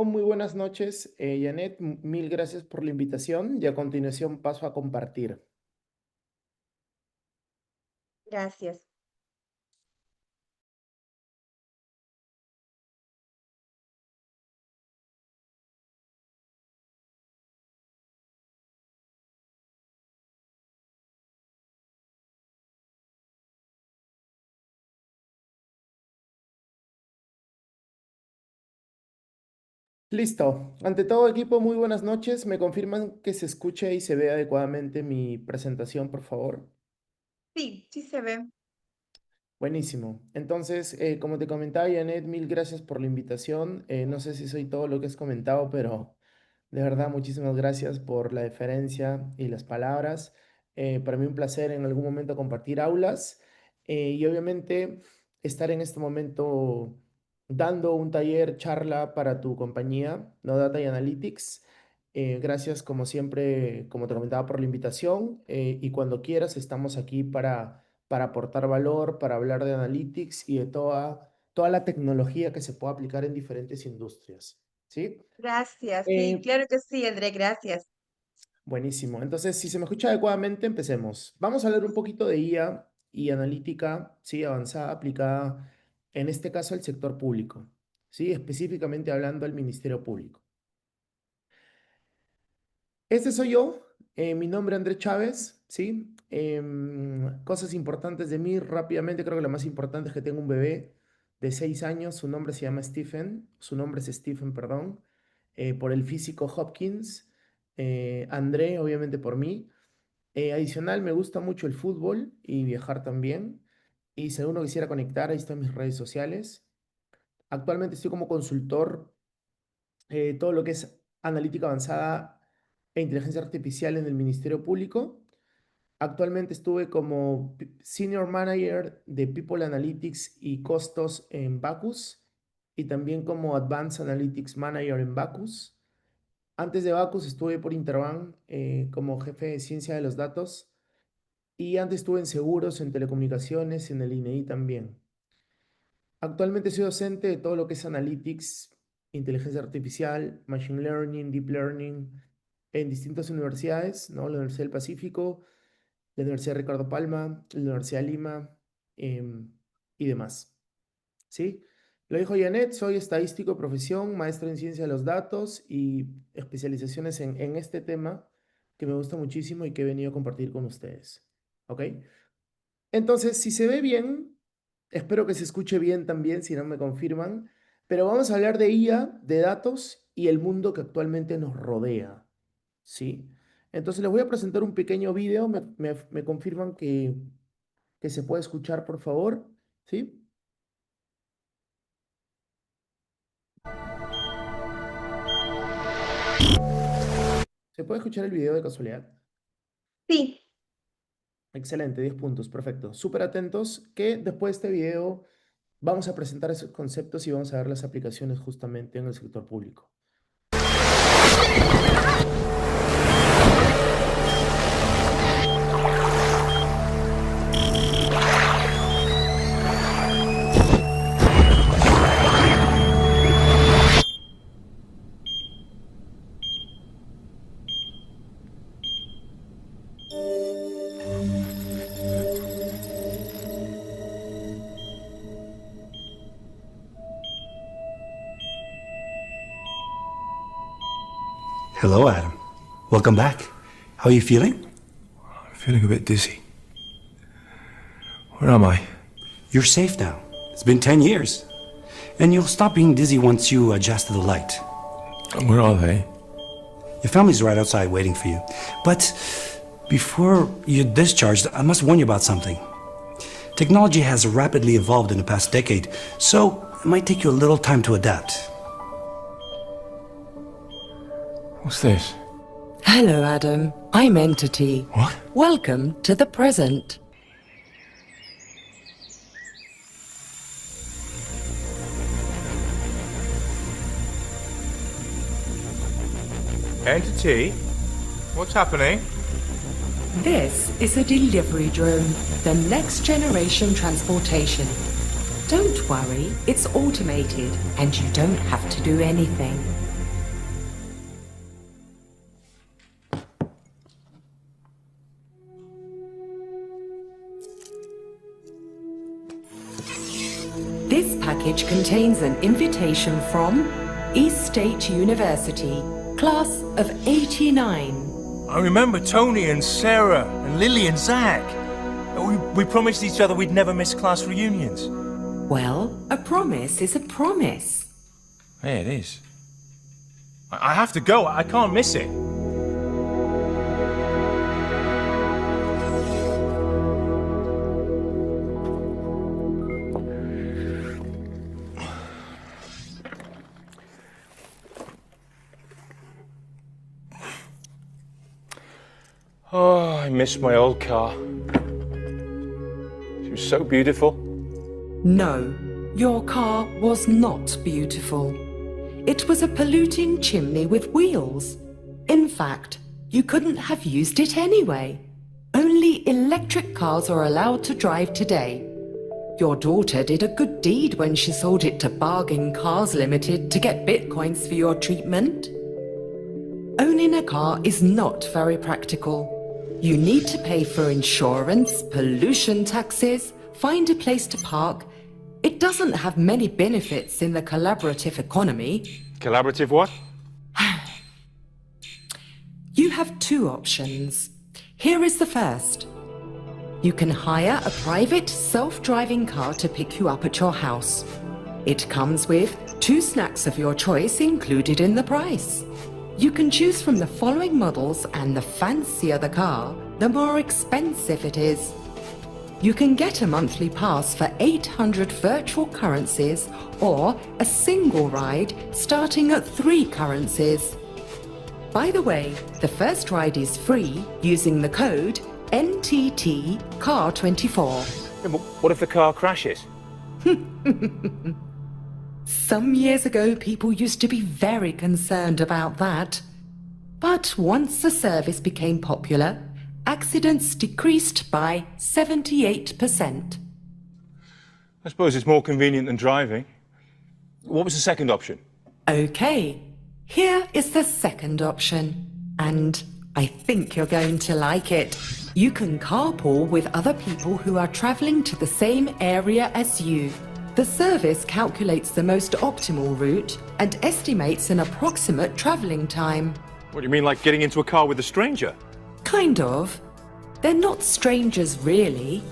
Muy buenas noches, Janet. Mil gracias por la invitación y a continuación paso a compartir. Gracias. Listo. Ante todo, equipo, muy buenas noches. ¿Me confirman que se escuche y se ve adecuadamente mi presentación, por favor? Sí, sí se ve. Buenísimo. Entonces, como te comentaba, Janet, mil gracias por la invitación. No sé si soy todo lo que has comentado, pero de verdad, muchísimas gracias por la deferencia y las palabras. Para mí un placer en algún momento compartir aulas y obviamente estar en este momento dando un taller, charla para tu compañía, No Data y Analytics. Gracias como siempre, como te comentaba, por la invitación y cuando quieras estamos aquí para aportar valor, para hablar de analytics y de toda la tecnología que se puede aplicar en diferentes industrias. ¿Sí? Gracias. Sí, Eh, claro que sí, André, gracias. Buenísimo. Entonces, si se me escucha adecuadamente, empecemos. Vamos a hablar un poquito de IA y analítica, ¿sí? Avanzada, aplicada, en este caso, al sector público, ¿sí? Específicamente hablando al Ministerio Público. Este soy yo, mi nombre es Andrés Chávez, ¿sí? Cosas importantes de mí rápidamente, creo que lo más importante es que tengo un bebé de 6 años, su nombre es Stephen, perdón, por el físico Hopkins, André, obviamente por mí. Adicional, me gusta mucho el fútbol y viajar también. Y si alguno quisiera conectar, ahí están mis redes sociales. Actualmente estoy como consultor todo lo que es analítica avanzada e inteligencia artificial en el Ministerio Público. Actualmente estuve como Senior Manager de People Analytics y Costos en Bacus y también como Advanced Analytics Manager en Bacus. Antes de Bacus estuve por Interbank como jefe de ciencia de los datos y antes estuve en seguros, en telecomunicaciones, en el INEI también. Actualmente soy docente de todo lo que es Analytics, inteligencia artificial, Machine Learning, Deep Learning en distintas universidades, ¿no? La Universidad del Pacífico, la Universidad Ricardo Palma, la Universidad de Lima em, y demás. ¿Sí? Lo dijo Janet, soy estadístico de profesión, maestro en ciencia de los datos y especializaciones en este tema que me gusta muchísimo y que he venido a compartir con ustedes. ¿Ok? Entonces, si se ve bien, espero que se escuche bien también, si no me confirman, pero vamos a hablar de IA, de datos y el mundo que actualmente nos rodea. ¿Sí? Entonces les voy a presentar un pequeño video, me confirman que se puede escuchar, por favor. ¿Sí? ¿Se puede escuchar el video de casualidad? Sí, Excelente, 10 puntos, perfecto. Súper atentos que después de este video vamos a presentar esos conceptos y vamos a ver las aplicaciones justamente en el sector público. Hello, Adam. Welcome back. How are you feeling? I'm feeling a bit dizzy. Where am I? You're safe now. It's been 10 years. And you'll stop being dizzy once you adjust to the light. And where are they? Your family's right outside waiting for you. But before you're discharged, I must warn you about something. Technology has rapidly evolved in the past decade, so it might take you a little time to adapt. What's this? Hello, Adam. I'm Entity. What? Welcome to the present. Entity? What's happening? This is a delivery drone, the next generation transportation. Don't worry, it's automated and you don't have to do anything. This package contains an invitation from East State University, class of 89. I remember Tony and Sarah and Lily and Zach. We promised each other we'd never miss class reunions. Well, a promise is a promise. Yeah, it is. I have to go. I can't miss it. Oh, I miss my old car. She was so beautiful. No, your car was not beautiful. It was a polluting chimney with wheels. In fact, you couldn't have used it anyway. Only electric cars are allowed to drive today. Your daughter did a good deed when she sold it to Bargain Cars Limited to get bitcoins for your treatment. Owning a car is not very practical. You need to pay for insurance, pollution taxes, find a place to park. It doesn't have many benefits in the collaborative economy. Collaborative what? You have two options. Here is the first. You can hire a private self-driving car to pick you up at your house. It comes with 2 snacks of your choice included in the price. You can choose from the following models, and the fancier the car, the more expensive it is. You can get a monthly pass for 800 virtual currencies or a single ride starting at 3 currencies. By the way, the first ride is free using the code NTTCAR24. Yeah, but what if the car crashes? Some years ago, people used to be very concerned about that. But once the service became popular, accidents decreased by 78%. I suppose it's more convenient than driving. What was the second option? Okay, here is the second option. And I think you're going to like it. You can carpool with other people who are traveling to the same area as you. The service calculates the most optimal route and estimates an approximate traveling time. What do you mean, like getting into a car with a stranger? Kind of. They're not strangers, really.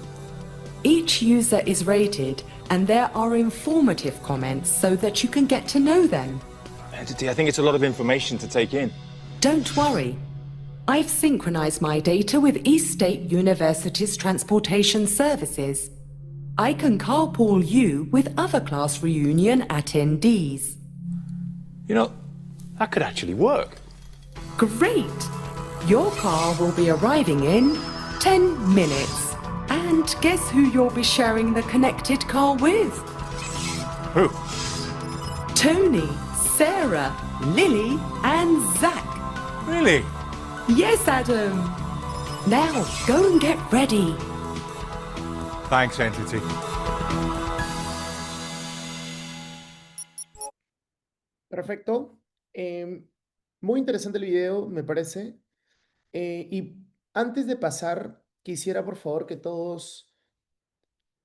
Each user is rated, and there are informative comments so that you can get to know them. Entity, I think it's a lot of information to take in. Don't worry. I've synchronized my data with East State University's transportation services. I can carpool you with other class reunion attendees. You know, that could actually work. Great! Your car will be arriving in 10 minutes. And guess who you'll be sharing the connected car with? Who? Tony, Sarah, Lily, and Zach. Really? Yes, Adam. Now, go and get ready. Thanks, Entity. Perfecto. Muy interesante el video, me parece. Y antes de pasar, quisiera por favor que todos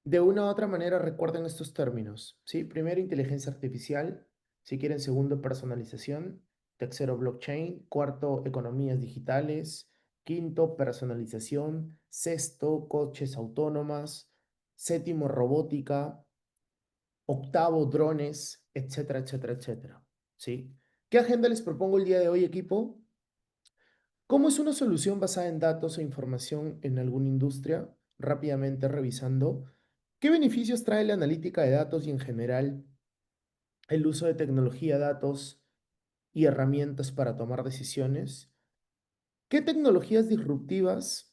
de una u otra manera recuerden estos términos, ¿sí? Primero, inteligencia artificial. Si quieren, segundo, personalización. Tercero, blockchain. Cuarto, economías digitales. Quinto, personalización. Sexto, coches autónomas. Séptimo, robótica. Octavo, drones, etcétera, etcétera, etcétera. ¿Sí? ¿Qué agenda les propongo el día de hoy, equipo? ¿Cómo es una solución basada en datos e información en alguna industria? Rápidamente revisando. ¿Qué beneficios trae la analítica de datos y en general el uso de tecnología, datos y herramientas para tomar decisiones? ¿Qué tecnologías disruptivas,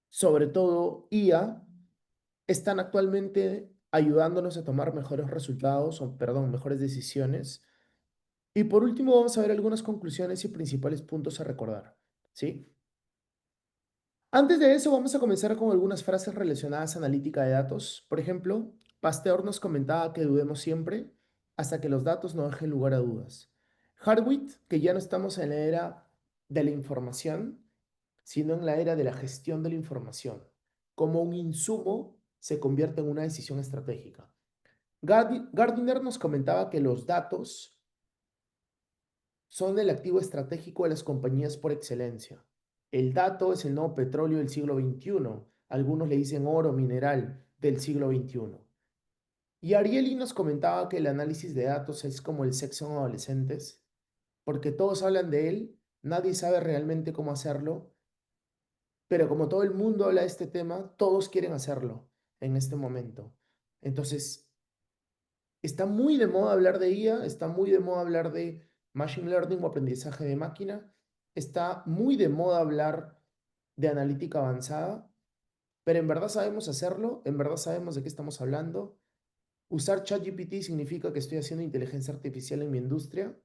sobre todo IA, están actualmente ayudándonos a tomar mejores resultados, mejores decisiones? Y por último, vamos a ver algunas conclusiones y principales puntos a recordar, ¿sí? Antes de eso, vamos a comenzar con algunas frases relacionadas a analítica de datos. Por ejemplo, Pasteur nos comentaba que dudemos siempre hasta que los datos no dejen lugar a dudas. Hardwick, que ya no estamos en la era de la información, sino en la era de la gestión de la información. Como un insumo se convierte en una decisión estratégica. Gardiner nos comentaba que los datos son el activo estratégico de las compañías por excelencia. El dato es el nuevo petróleo del siglo XXI. Algunos le dicen oro mineral del siglo XXI. Y Ariely nos comentaba que el análisis de datos es como el sexo en adolescentes, porque todos hablan de él, nadie sabe realmente cómo hacerlo, pero como todo el mundo habla de este tema, todos quieren hacerlo en este momento. Entonces, está muy de moda hablar de IA, está muy de moda hablar de machine learning o aprendizaje de máquina, está muy de moda hablar de analítica avanzada, pero ¿en verdad sabemos hacerlo? ¿En verdad sabemos de qué estamos hablando? ¿Usar ChatGPT significa que estoy haciendo inteligencia artificial en mi industria?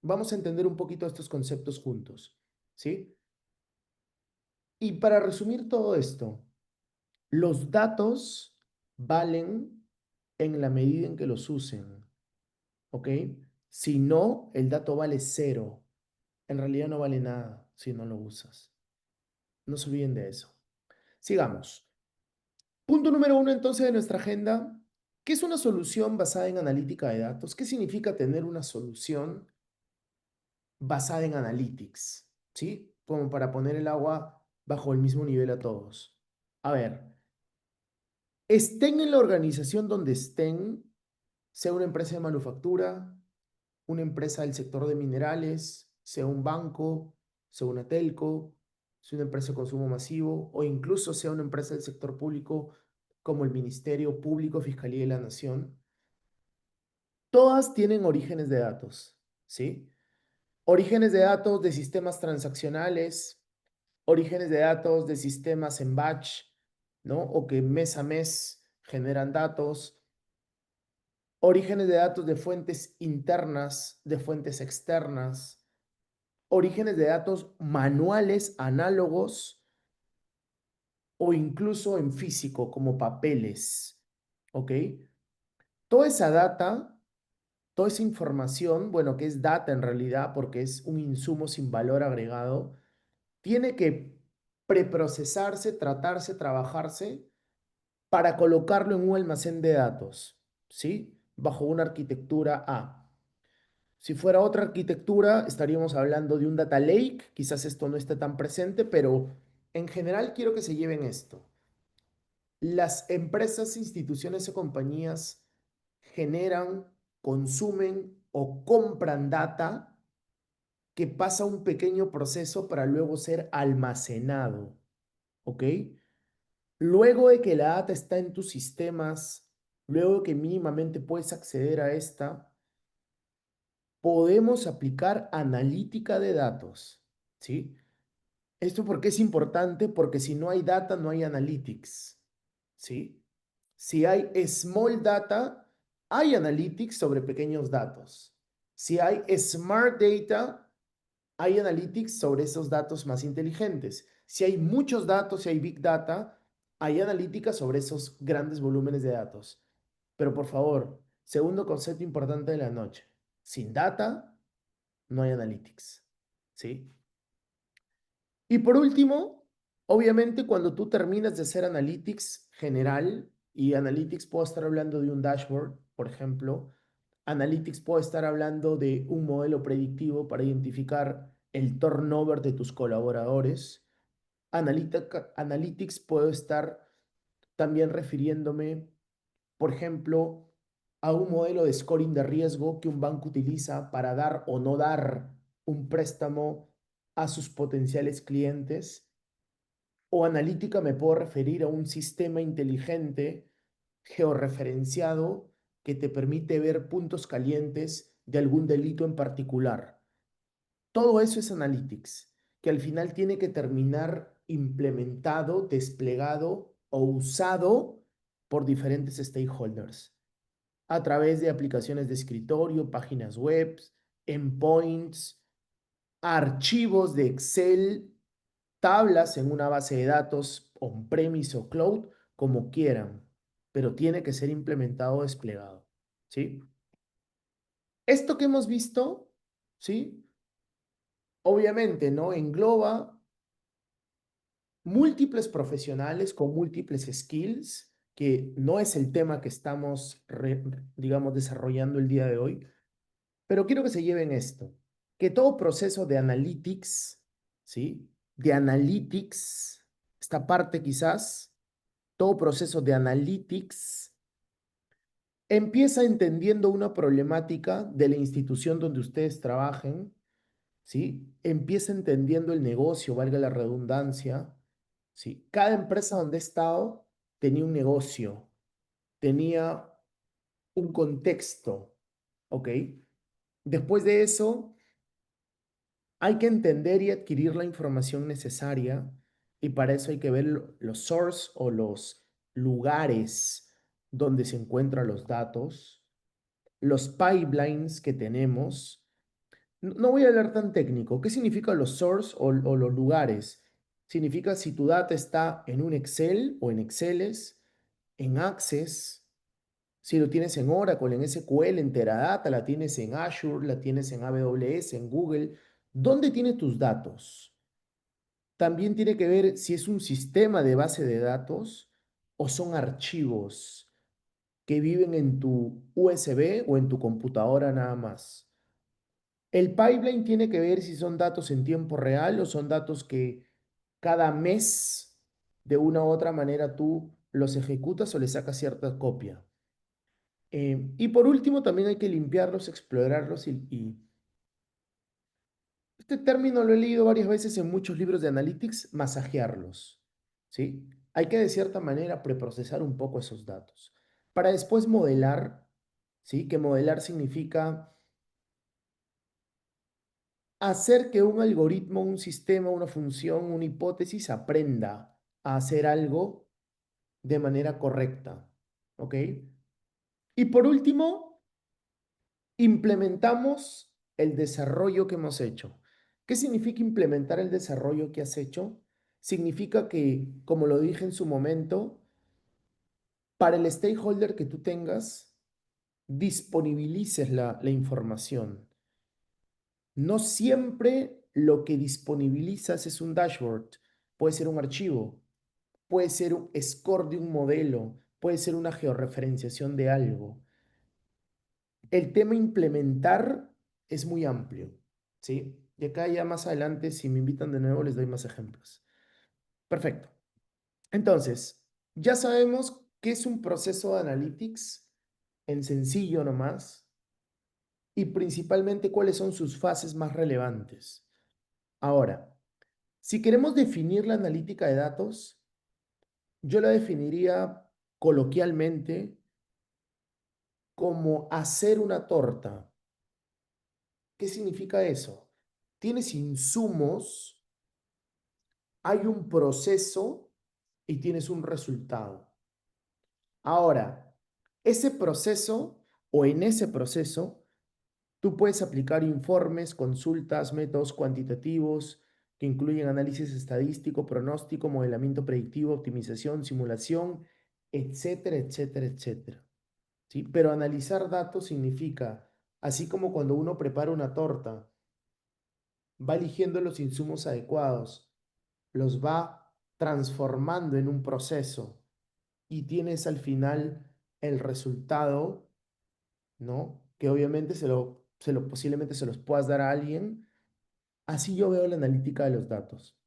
Vamos a entender un poquito estos conceptos juntos, ¿sí? Y para resumir todo esto, los datos valen en la medida en que los usen, ¿ok? Si no, el dato vale cero. En realidad no vale nada si no lo usas. No se olviden de eso. Sigamos. Punto número 1 entonces de nuestra agenda. ¿Qué es una solución basada en analítica de datos? ¿Qué significa tener una solución basada en analytics? ¿Sí? Como para poner el agua bajo el mismo nivel a todos. A ver, estén en la organización donde estén, sea una empresa de manufactura, una empresa del sector de minerales, sea un banco, sea una telco, sea una empresa de consumo masivo o incluso sea una empresa del sector público como el Ministerio Público, Fiscalía de la Nación, todas tienen orígenes de datos, ¿sí? Orígenes de datos de sistemas transaccionales, orígenes de datos de sistemas en batch, ¿no? O que mes a mes generan datos, orígenes de datos de fuentes internas, de fuentes externas, orígenes de datos manuales, análogos o incluso en físico, como papeles, ¿ok? Toda esa data, toda esa información, bueno, que es data en realidad porque es un insumo sin valor agregado, tiene que preprocesarse, tratarse, trabajarse para colocarlo en un almacén de datos, ¿sí? Bajo una arquitectura A. Si fuera otra arquitectura, estaríamos hablando de un data lake. Quizás esto no esté tan presente, pero en general quiero que se lleven esto. Las empresas, instituciones o compañías generan, consumen o compran data que pasa un pequeño proceso para luego ser almacenado, ¿ok? Luego de que la data está en tus sistemas, luego de que mínimamente puedes acceder a esta, podemos aplicar analítica de datos, ¿sí? ¿Esto por qué es importante? Porque si no hay data, no hay analytics, ¿sí? Si hay small data, hay analytics sobre pequeños datos. Si hay smart data, hay analytics sobre esos datos más inteligentes. Si hay muchos datos, si hay big data, hay analítica sobre esos grandes volúmenes de datos. Pero por favor, segundo concepto importante de la noche. Sin data, no hay analytics, ¿sí? Y por último, obviamente cuando tú terminas de hacer analytics general, y analytics puedo estar hablando de un dashboard, por ejemplo, analytics puedo estar hablando de un modelo predictivo para identificar el turnover de tus colaboradores. Analytics puedo estar también refiriéndome, por ejemplo, a un modelo de scoring de riesgo que un banco utiliza para dar o no dar un préstamo a sus potenciales clientes. O analítica me puedo referir a un sistema inteligente georreferenciado que te permite ver puntos calientes de algún delito en particular. Todo eso es analytics, que al final tiene que terminar implementado, desplegado o usado por diferentes stakeholders a través de aplicaciones de escritorio, páginas web, endpoints, archivos de Excel, tablas en una base de datos on-premise o cloud, como quieran, pero tiene que ser implementado, desplegado, ¿sí? Esto que hemos visto, ¿sí? Obviamente, ¿no? Engloba múltiples profesionales con múltiples skills que no es el tema que estamos, digamos, desarrollando el día de hoy, pero quiero que se lleven esto, que todo proceso de analytics, ¿sí? De analytics, esta parte quizás, todo proceso de analytics empieza entendiendo una problemática de la institución donde ustedes trabajen, ¿sí? Empieza entendiendo el negocio, valga la redundancia, ¿sí? Cada empresa donde he estado tenía un negocio, tenía un contexto, ¿ok? Después de eso, hay que entender y adquirir la información necesaria y para eso hay que ver los source o los lugares donde se encuentran los datos, los pipelines que tenemos. No voy a hablar tan técnico. ¿Qué significa los source o los lugares? Significa si tu data está en un Excel o en Exceles, en Access, si lo tienes en Oracle, en SQL, en Teradata, la tienes en Azure, la tienes en AWS, en Google. ¿Dónde tienes tus datos? También tiene que ver si es un sistema de base de datos o son archivos que viven en tu USB o en tu computadora nada más. El pipeline tiene que ver si son datos en tiempo real o son datos que cada mes de una u otra manera tú los ejecutas o le sacas cierta copia. Y por último, también hay que limpiarlos, explorarlos y este término lo he leído varias veces en muchos libros de analytics, masajearlos, ¿sí? Hay que de cierta manera preprocesar un poco esos datos para después modelar, ¿sí? Que modelar significa hacer que un algoritmo, un sistema, una función, una hipótesis aprenda a hacer algo de manera correcta, ¿ok? Y por último, implementamos el desarrollo que hemos hecho. ¿Qué significa implementar el desarrollo que has hecho? Significa que, como lo dije en su momento, para el stakeholder que tú tengas, disponibilices la información. No siempre lo que disponibilizas es un dashboard. Puede ser un archivo, puede ser un score de un modelo, puede ser una georreferenciación de algo. El tema implementar es muy amplio, ¿sí? Y acá ya más adelante, si me invitan de nuevo, les doy más ejemplos. Perfecto. Entonces, ya sabemos qué es un proceso de analytics en sencillo nomás y principalmente cuáles son sus fases más relevantes. Ahora, si queremos definir la analítica de datos, yo la definiría coloquialmente como hacer una torta. ¿Qué significa eso? Tienes insumos, hay un proceso y tienes un resultado. Ahora, ese proceso o en ese proceso, tú puedes aplicar informes, consultas, métodos cuantitativos que incluyen análisis estadístico, pronóstico, modelamiento predictivo, optimización, simulación, etcétera, etcétera, etcétera. ¿Sí? Pero analizar datos significa, así como cuando uno prepara una torta, va eligiendo los insumos adecuados, los va transformando en un proceso y tienes al final el resultado, ¿no? Que obviamente posiblemente se los puedas dar a alguien. Así yo veo la analítica de los datos.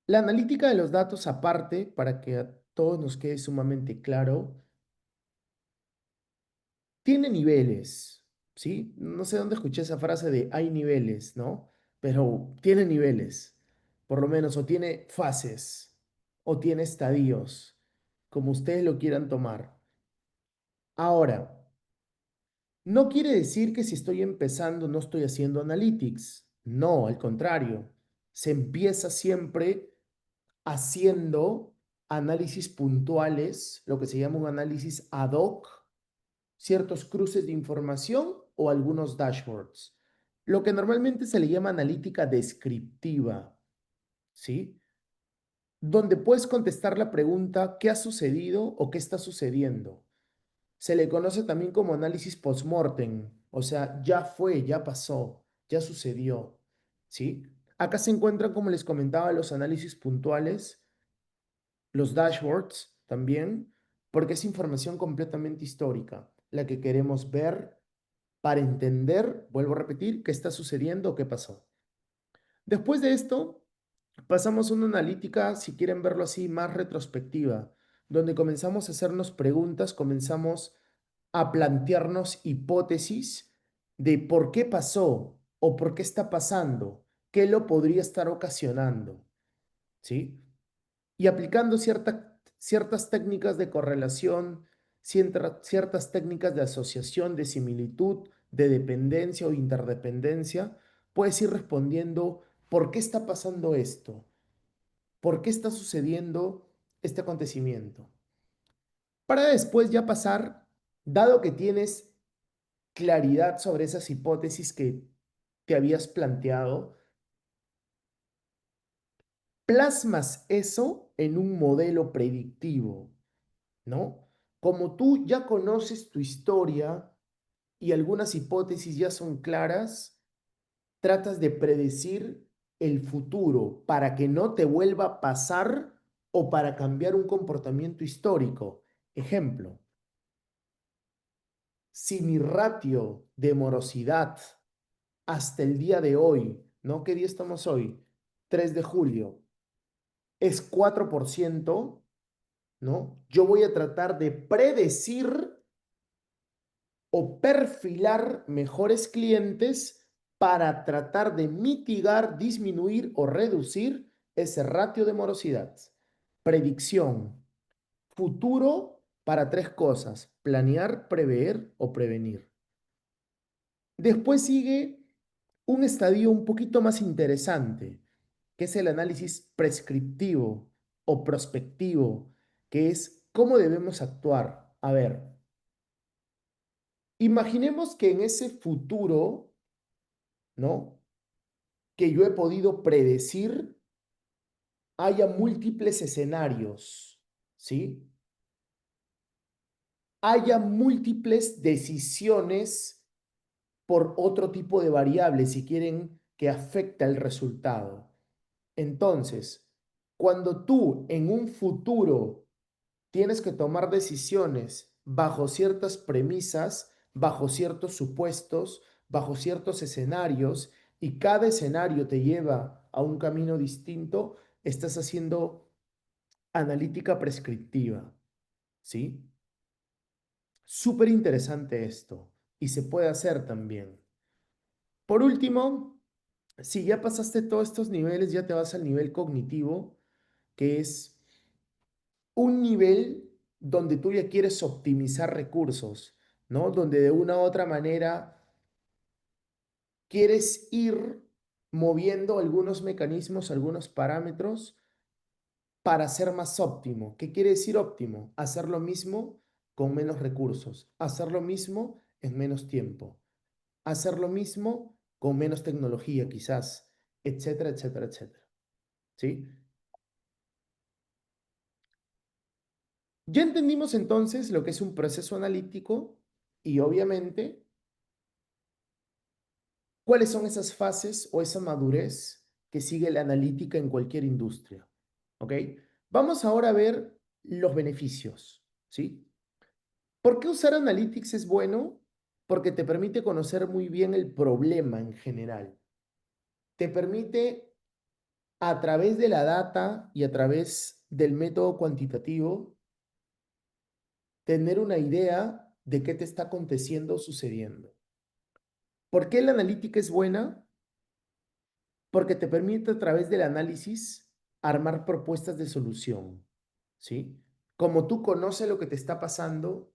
La analítica de los datos, aparte, para que a todos nos quede sumamente claro, tiene niveles, ¿sí? No sé dónde escuché esa frase de hay niveles, ¿no? Pero tiene niveles, por lo menos, o tiene fases, o tiene estadios, como ustedes lo quieran tomar. Ahora, no quiere decir que si estoy empezando no estoy haciendo analytics. No, al contrario. Se empieza siempre haciendo análisis puntuales, lo que se llama un análisis ad hoc, ciertos cruces de información o algunos dashboards. Lo que normalmente se le llama analítica descriptiva, ¿sí? Donde puedes contestar la pregunta ¿qué ha sucedido o qué está sucediendo? Se le conoce también como análisis post-mortem, o sea, ya fue, ya pasó, ya sucedió, ¿sí? Acá se encuentran, como les comentaba, los análisis puntuales, los dashboards, también, porque es información completamente histórica, la que queremos ver para entender, vuelvo a repetir, qué está sucediendo o qué pasó. Después de esto, pasamos a una analítica, si quieren verlo así, más retrospectiva, donde comenzamos a hacernos preguntas, comenzamos a plantearnos hipótesis de por qué pasó o por qué está pasando, qué lo podría estar ocasionando, ¿sí? Y aplicando ciertas técnicas de correlación, ciertas técnicas de asociación, de similitud, de dependencia o interdependencia, puedes ir respondiendo por qué está pasando esto, por qué está sucediendo este acontecimiento. Para después ya pasar, dado que tienes claridad sobre esas hipótesis que te habías planteado, plasmas eso en un modelo predictivo, ¿no? Como tú ya conoces tu historia y algunas hipótesis ya son claras, tratas de predecir el futuro para que no te vuelva a pasar o para cambiar un comportamiento histórico. Ejemplo, si mi ratio de morosidad hasta el día de hoy, ¿no? ¿Qué día estamos hoy? 3 de julio, es 4%, ¿no? Yo voy a tratar de predecir o perfilar mejores clientes para tratar de mitigar, disminuir o reducir ese ratio de morosidad. Predicción. Futuro para 3 cosas: planear, prever o prevenir. Después sigue un estadio un poquito más interesante, que es el análisis prescriptivo o prospectivo, que es cómo debemos actuar. A ver, imaginemos que en ese futuro, ¿no? Que yo he podido predecir, haya múltiples escenarios, ¿sí? Haya múltiples decisiones por otro tipo de variables, si quieren, que afecta el resultado. Entonces, cuando tú en un futuro tienes que tomar decisiones bajo ciertas premisas, bajo ciertos supuestos, bajo ciertos escenarios, y cada escenario te lleva a un camino distinto, estás haciendo analítica prescriptiva, ¿sí? Súper interesante esto y se puede hacer también. Por último, si ya pasaste todos estos niveles, ya te vas al nivel cognitivo, que es un nivel donde tú ya quieres optimizar recursos, ¿no? Donde de una u otra manera quieres ir moviendo algunos mecanismos, algunos parámetros para ser más óptimo. ¿Qué quiere decir óptimo? Hacer lo mismo con menos recursos, hacer lo mismo en menos tiempo, hacer lo mismo con menos tecnología quizás, etcétera, etcétera, etcétera. ¿Sí? Ya entendimos entonces lo que es un proceso analítico y obviamente cuáles son esas fases o esa madurez que sigue la analítica en cualquier industria. ¿Ok? Vamos ahora a ver los beneficios. ¿Sí? ¿Por qué usar Analytics es bueno? Porque te permite conocer muy bien el problema en general. Te permite, a través de la data y a través del método cuantitativo, tener una idea de qué te está aconteciendo o sucediendo. ¿Por qué la analítica es buena? Porque te permite, a través del análisis, armar propuestas de solución. ¿Sí? Como tú conoces lo que te está pasando,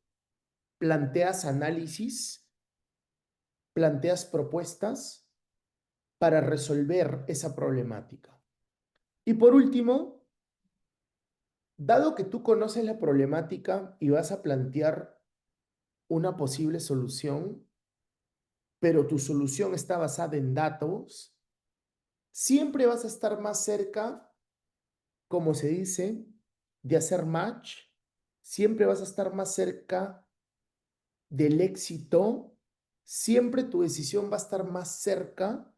planteas análisis, planteas propuestas para resolver esa problemática. Y por último, dado que tú conoces la problemática y vas a plantear una posible solución, pero tu solución está basada en datos, siempre vas a estar más cerca, como se dice, de hacer match, siempre vas a estar más cerca del éxito, siempre tu decisión va a estar más cerca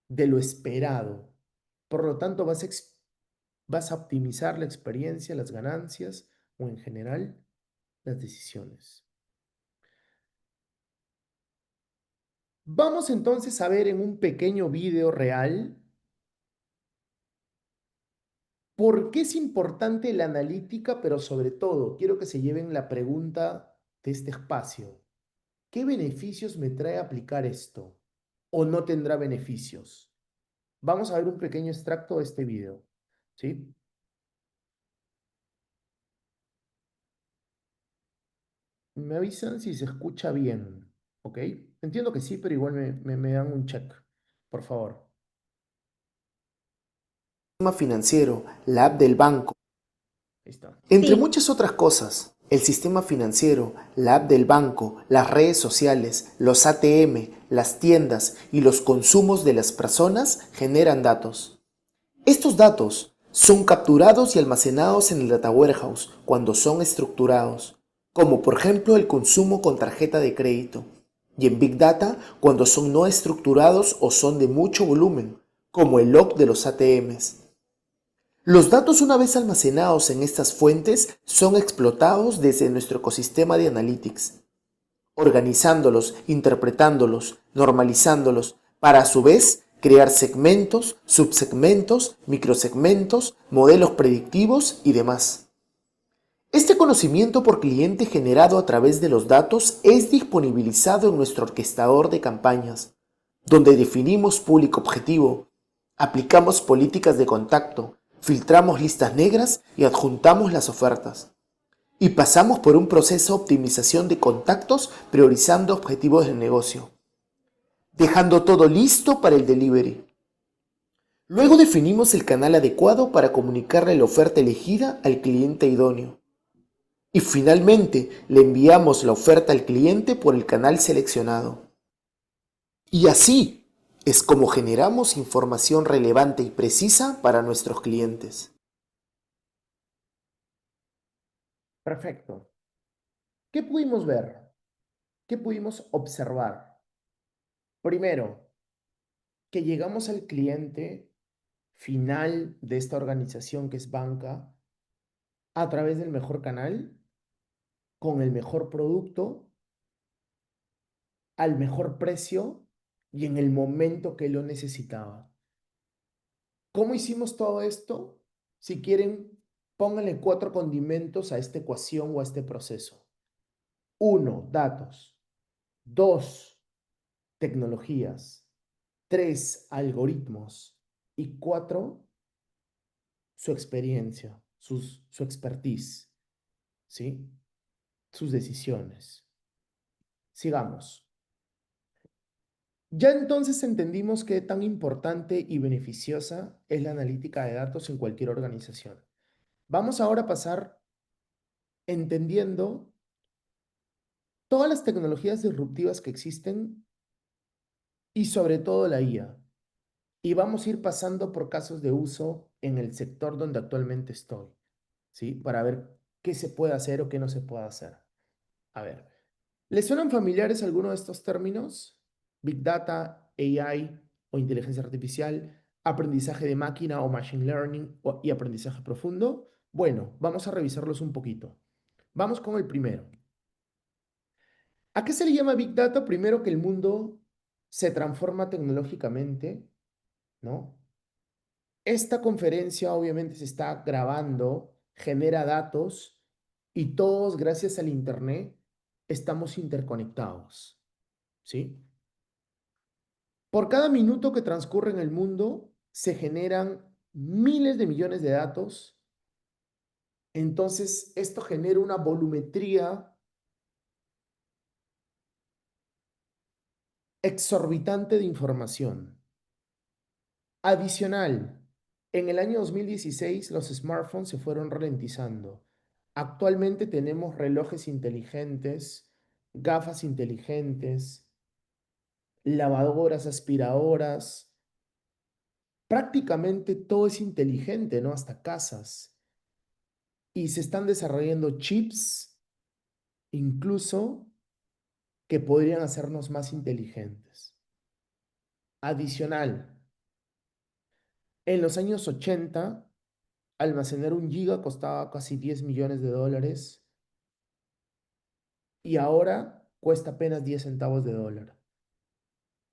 de lo esperado. Por lo tanto, vas a optimizar la experiencia, las ganancias, o en general las decisiones. Vamos entonces a ver en un pequeño video real por qué es importante la analítica, pero sobre todo quiero que se lleven la pregunta de este espacio. ¿Qué beneficios me trae aplicar esto? ¿O no tendrá beneficios? Vamos a ver un pequeño extracto de este video, ¿sí? Me avisan si se escucha bien, ¿ok? Entiendo que sí, pero igual me dan un check, por favor. Sistema financiero, la app del banco, Ahí está. entre Sí, muchas otras cosas. El sistema financiero, la app del banco, las redes sociales, los ATM, las tiendas y los consumos de las personas generan datos. Estos datos son capturados y almacenados en el Data Warehouse cuando son estructurados, como por ejemplo el consumo con tarjeta de crédito, y en Big Data cuando son no estructurados o son de mucho volumen, como el log de los ATMs. Los datos una vez almacenados en estas fuentes son explotados desde nuestro ecosistema de Analytics, organizándolos, interpretándolos, normalizándolos, para a su vez crear segmentos, subsegmentos, microsegmentos, modelos predictivos y demás. Este conocimiento por cliente generado a través de los datos es disponibilizado en nuestro orquestador de campañas, donde definimos público objetivo, aplicamos políticas de contacto, filtramos listas negras y adjuntamos las ofertas. Y pasamos por un proceso de optimización de contactos priorizando objetivos de negocio, dejando todo listo para el delivery. Luego definimos el canal adecuado para comunicarle la oferta elegida al cliente idóneo. Y finalmente le enviamos la oferta al cliente por el canal seleccionado. Y así es como generamos información relevante y precisa para nuestros clientes. Perfecto. ¿Qué pudimos ver? ¿Qué pudimos observar? Primero, que llegamos al cliente final de esta organización que es banca a través del mejor canal, con el mejor producto, al mejor precio y en el momento que lo necesitaba. ¿Cómo hicimos todo esto? Si quieren, pónganle 4 condimentos a esta ecuación o a este proceso. 1, datos. 2, tecnologías. 3, algoritmos. Y 4, su experiencia, su expertise, ¿sí? Sus decisiones. Sigamos. Ya entonces entendimos qué tan importante y beneficiosa es la analítica de datos en cualquier organización. Vamos ahora a pasar entendiendo todas las tecnologías disruptivas que existen y sobre todo la IA. Y vamos a ir pasando por casos de uso en el sector donde actualmente estoy, ¿sí? Para ver qué se puede hacer o qué no se puede hacer. A ver, ¿les suenan familiares algunos de estos términos? Big Data, AI o inteligencia artificial, aprendizaje de máquina o machine learning y aprendizaje profundo. Bueno, vamos a revisarlos un poquito. Vamos con el primero. ¿A qué se le llama Big Data? Primero que el mundo se transforma tecnológicamente, ¿no? Esta conferencia obviamente se está grabando, genera datos y todos, gracias al Internet, estamos interconectados, ¿sí? Por cada minuto que transcurre en el mundo, se generan miles de millones de datos. Entonces, esto genera una volumetría exorbitante de información. Adicional, en el año 2016 los smartphones se fueron ralentizando. Actualmente tenemos relojes inteligentes, gafas inteligentes, lavadoras, aspiradoras. Prácticamente todo es inteligente, ¿no? Hasta casas. Y se están desarrollando chips, incluso, que podrían hacernos más inteligentes. Adicional, en los años 80 almacenar 1 GB costaba casi 10 millones de dólares y ahora cuesta apenas 10 centavos de dólar.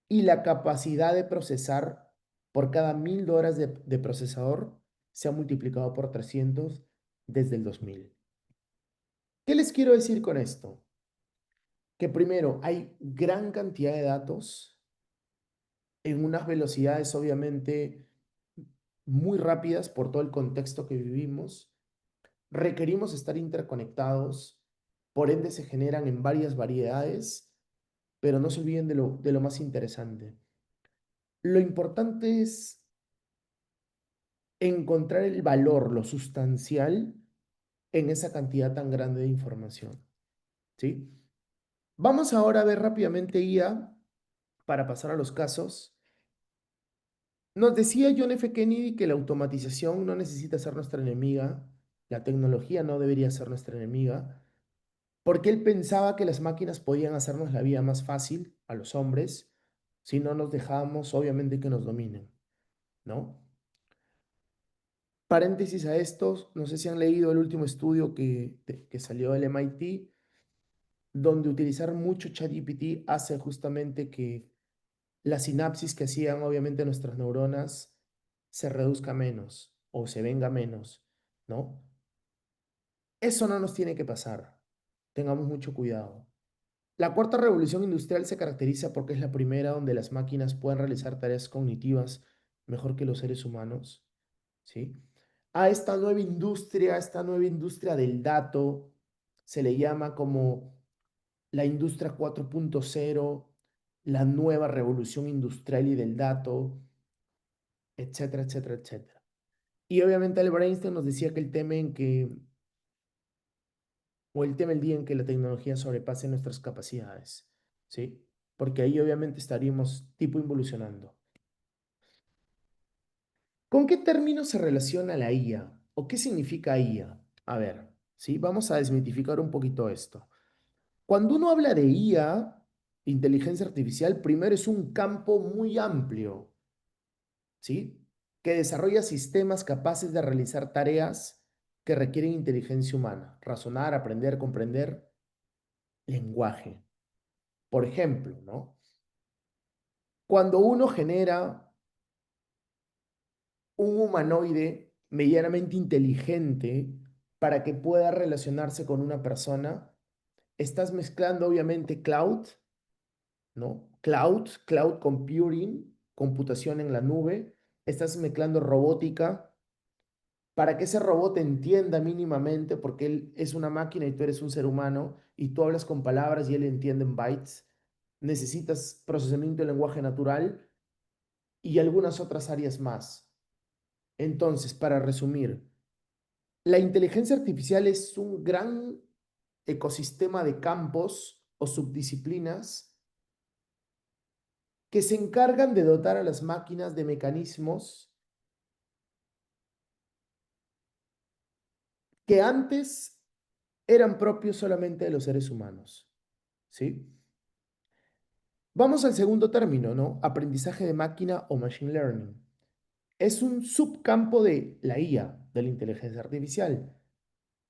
Y la capacidad de procesar por cada 1000 horas de procesador se ha multiplicado por 300 desde el 2000. ¿Qué les quiero decir con esto? Que primero hay gran cantidad de datos en unas velocidades obviamente muy rápidas por todo el contexto que vivimos. Requerimos estar interconectados, por ende se generan en varias variedades, pero no se olviden de lo más interesante. Lo importante es encontrar el valor, lo sustancial en esa cantidad tan grande de información, ¿sí? Vamos ahora a ver rápidamente IA para pasar a los casos. Nos decía John F. Kennedy que la automatización no necesita ser nuestra enemiga, la tecnología no debería ser nuestra enemiga, porque él pensaba que las máquinas podían hacernos la vida más fácil a los hombres si no nos dejábamos, obviamente, que nos dominen, ¿no? Paréntesis a estos, no sé si han leído el último estudio que salió del MIT, donde utilizar mucho ChatGPT hace justamente que la sinapsis que hacían obviamente nuestras neuronas se reduzca menos o se venga menos, ¿no? Eso no nos tiene que pasar. Tengamos mucho cuidado. La cuarta revolución industrial se caracteriza porque es la primera donde las máquinas pueden realizar tareas cognitivas mejor que los seres humanos, ¿sí? A esta nueva industria del dato, se le llama como la industria 4.0, la nueva revolución industrial y del dato, etcétera, etcétera, etcétera. Y obviamente Albert Einstein nos decía que el tema el día en que la tecnología sobrepase nuestras capacidades, ¿sí? Porque ahí obviamente estaríamos tipo involucionando. ¿Con qué términos se relaciona la IA? ¿O qué significa IA? A ver, ¿sí? Vamos a desmitificar un poquito esto. Cuando uno habla de IA, inteligencia artificial, primero es un campo muy amplio, ¿sí? Que desarrolla sistemas capaces de realizar tareas que requieren inteligencia humana, razonar, aprender, comprender, lenguaje. Por ejemplo, ¿no? Cuando uno genera un humanoide medianamente inteligente para que pueda relacionarse con una persona, estás mezclando obviamente cloud, ¿no? Cloud computing, computación en la nube, estás mezclando robótica para que ese robot entienda mínimamente, porque él es una máquina y tú eres un ser humano, y tú hablas con palabras y él entiende en bytes, necesitas procesamiento de lenguaje natural y algunas otras áreas más. Entonces, para resumir, la inteligencia artificial es un gran ecosistema de campos o subdisciplinas que se encargan de dotar a las máquinas de mecanismos que antes eran propios solamente de los seres humanos, ¿sí? Vamos al segundo término, ¿no? Aprendizaje de máquina o machine learning. Es un subcampo de la IA, de la inteligencia artificial,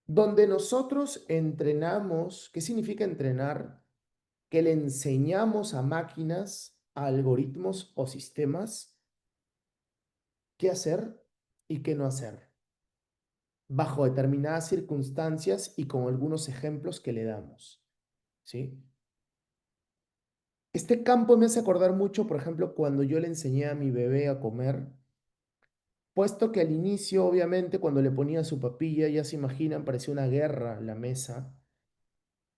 donde nosotros entrenamos. ¿Qué significa entrenar? Que le enseñamos a máquinas, a algoritmos o sistemas qué hacer y qué no hacer, bajo determinadas circunstancias y con algunos ejemplos que le damos, ¿sí? Este campo me hace acordar mucho, por ejemplo, cuando yo le enseñé a mi bebé a comer, puesto que al inicio, obviamente, cuando le ponía su papilla, ya se imaginan, parecía una guerra la mesa,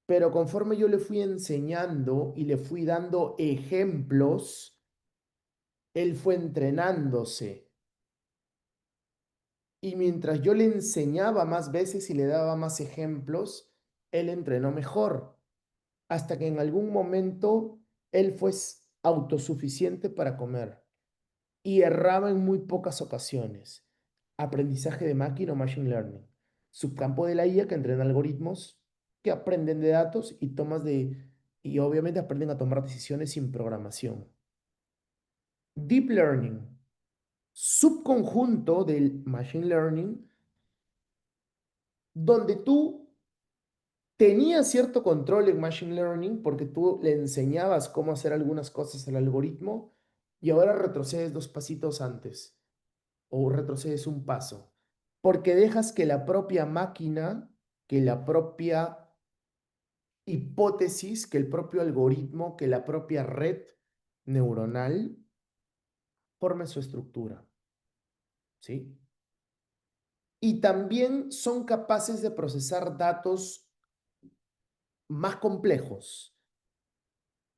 pero conforme yo le fui enseñando y le fui dando ejemplos, él fue entrenándose. Y mientras yo le enseñaba más veces y le daba más ejemplos, él entrenó mejor, hasta que en algún momento él fue autosuficiente para comer y erraba en muy pocas ocasiones. Aprendizaje de máquina o machine learning, subcampo de la IA que entrena algoritmos que aprenden de datos y obviamente aprenden a tomar decisiones sin programación. Deep learning, subconjunto del machine learning donde tú tenías cierto control en Machine Learning porque tú le enseñabas cómo hacer algunas cosas al algoritmo y ahora retrocedes 2 pasitos antes o retrocedes un paso, porque dejas que la propia máquina, que la propia hipótesis, que el propio algoritmo, que la propia red neuronal forme su estructura, ¿sí? Y también son capaces de procesar datos más complejos.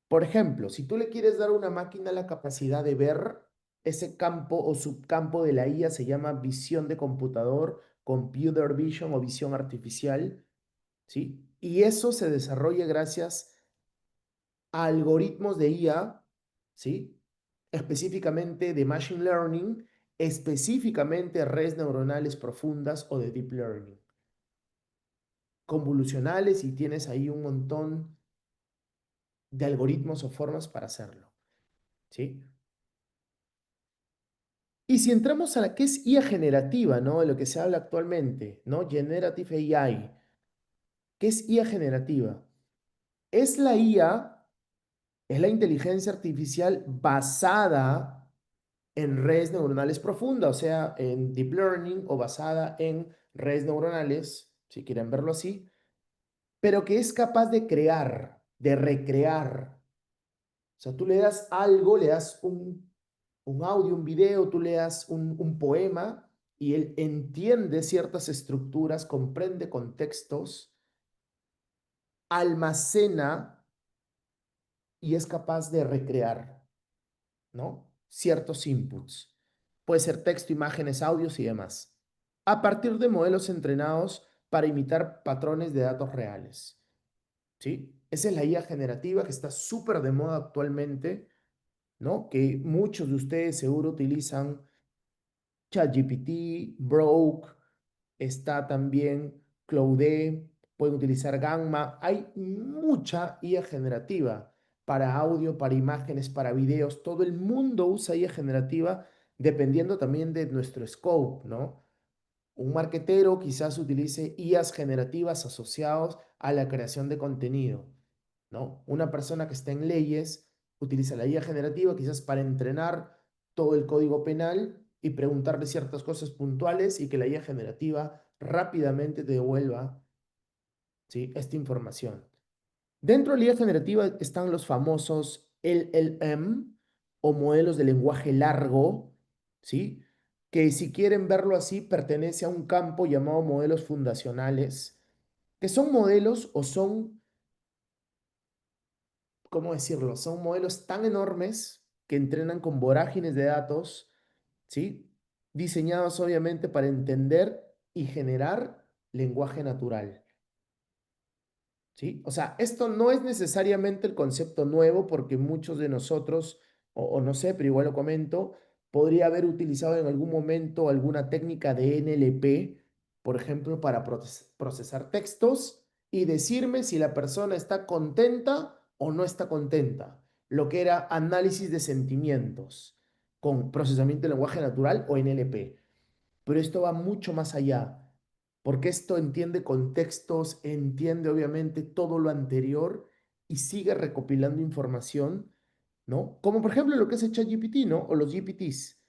Por ejemplo, si tú le quieres dar a una máquina la capacidad de ver, ese campo o subcampo de la IA se llama visión de computador, computer vision o visión artificial, ¿sí? Y eso se desarrolla gracias a algoritmos de IA, ¿sí? Específicamente de machine learning, específicamente redes neuronales profundas o de deep learning, convolucionales, y tienes ahí un montón de algoritmos o formas para hacerlo, ¿sí? Y si entramos a la que es IA generativa, ¿no? De lo que se habla actualmente, ¿no? Generative AI. ¿Qué es IA generativa? Es la IA, es la inteligencia artificial basada en redes neuronales profundas, o sea, en deep learning o basada en redes neuronales, si quieren verlo así, pero que es capaz de crear, de recrear. O sea, tú le das algo, le das un audio, un video, tú le das un poema y él entiende ciertas estructuras, comprende contextos, almacena y es capaz de recrear, ¿no? Ciertos inputs. Puede ser texto, imágenes, audios y demás. A partir de modelos entrenados para imitar patrones de datos reales. ¿Sí? Esa es la IA generativa que está súper de moda actualmente, ¿no? Que muchos de ustedes seguro utilizan ChatGPT, Broke, está también Claude, pueden utilizar Gamma. Hay mucha IA generativa para audio, para imágenes, para videos. Todo el mundo usa IA generativa dependiendo también de nuestro scope, ¿no? Un marketero quizás utilice IAs generativas asociados a la creación de contenido, ¿no? Una persona que está en leyes utiliza la IA generativa quizás para entrenar todo el código penal y preguntarle ciertas cosas puntuales y que la IA generativa rápidamente te devuelva, ¿sí? Esta información. Dentro de la IA generativa están los famosos LLM o modelos de lenguaje largo, ¿sí? Que si quieren verlo así, pertenece a un campo llamado modelos fundacionales, que son modelos o son, ¿cómo decirlo? Son modelos tan enormes que entrenan con vorágines de datos, ¿sí? Diseñados obviamente para entender y generar lenguaje natural. ¿Sí? O sea, esto no es necesariamente el concepto nuevo porque muchos de nosotros, o no sé, pero igual lo comento, podría haber utilizado en algún momento alguna técnica de NLP, por ejemplo, para procesar textos y decirme si la persona está contenta o no está contenta, lo que era análisis de sentimientos con procesamiento de lenguaje natural o NLP. Pero esto va mucho más allá, porque esto entiende contextos, entiende obviamente todo lo anterior y sigue recopilando información, ¿no? Como por ejemplo lo que es ChatGPT, ¿no? O los GPTs.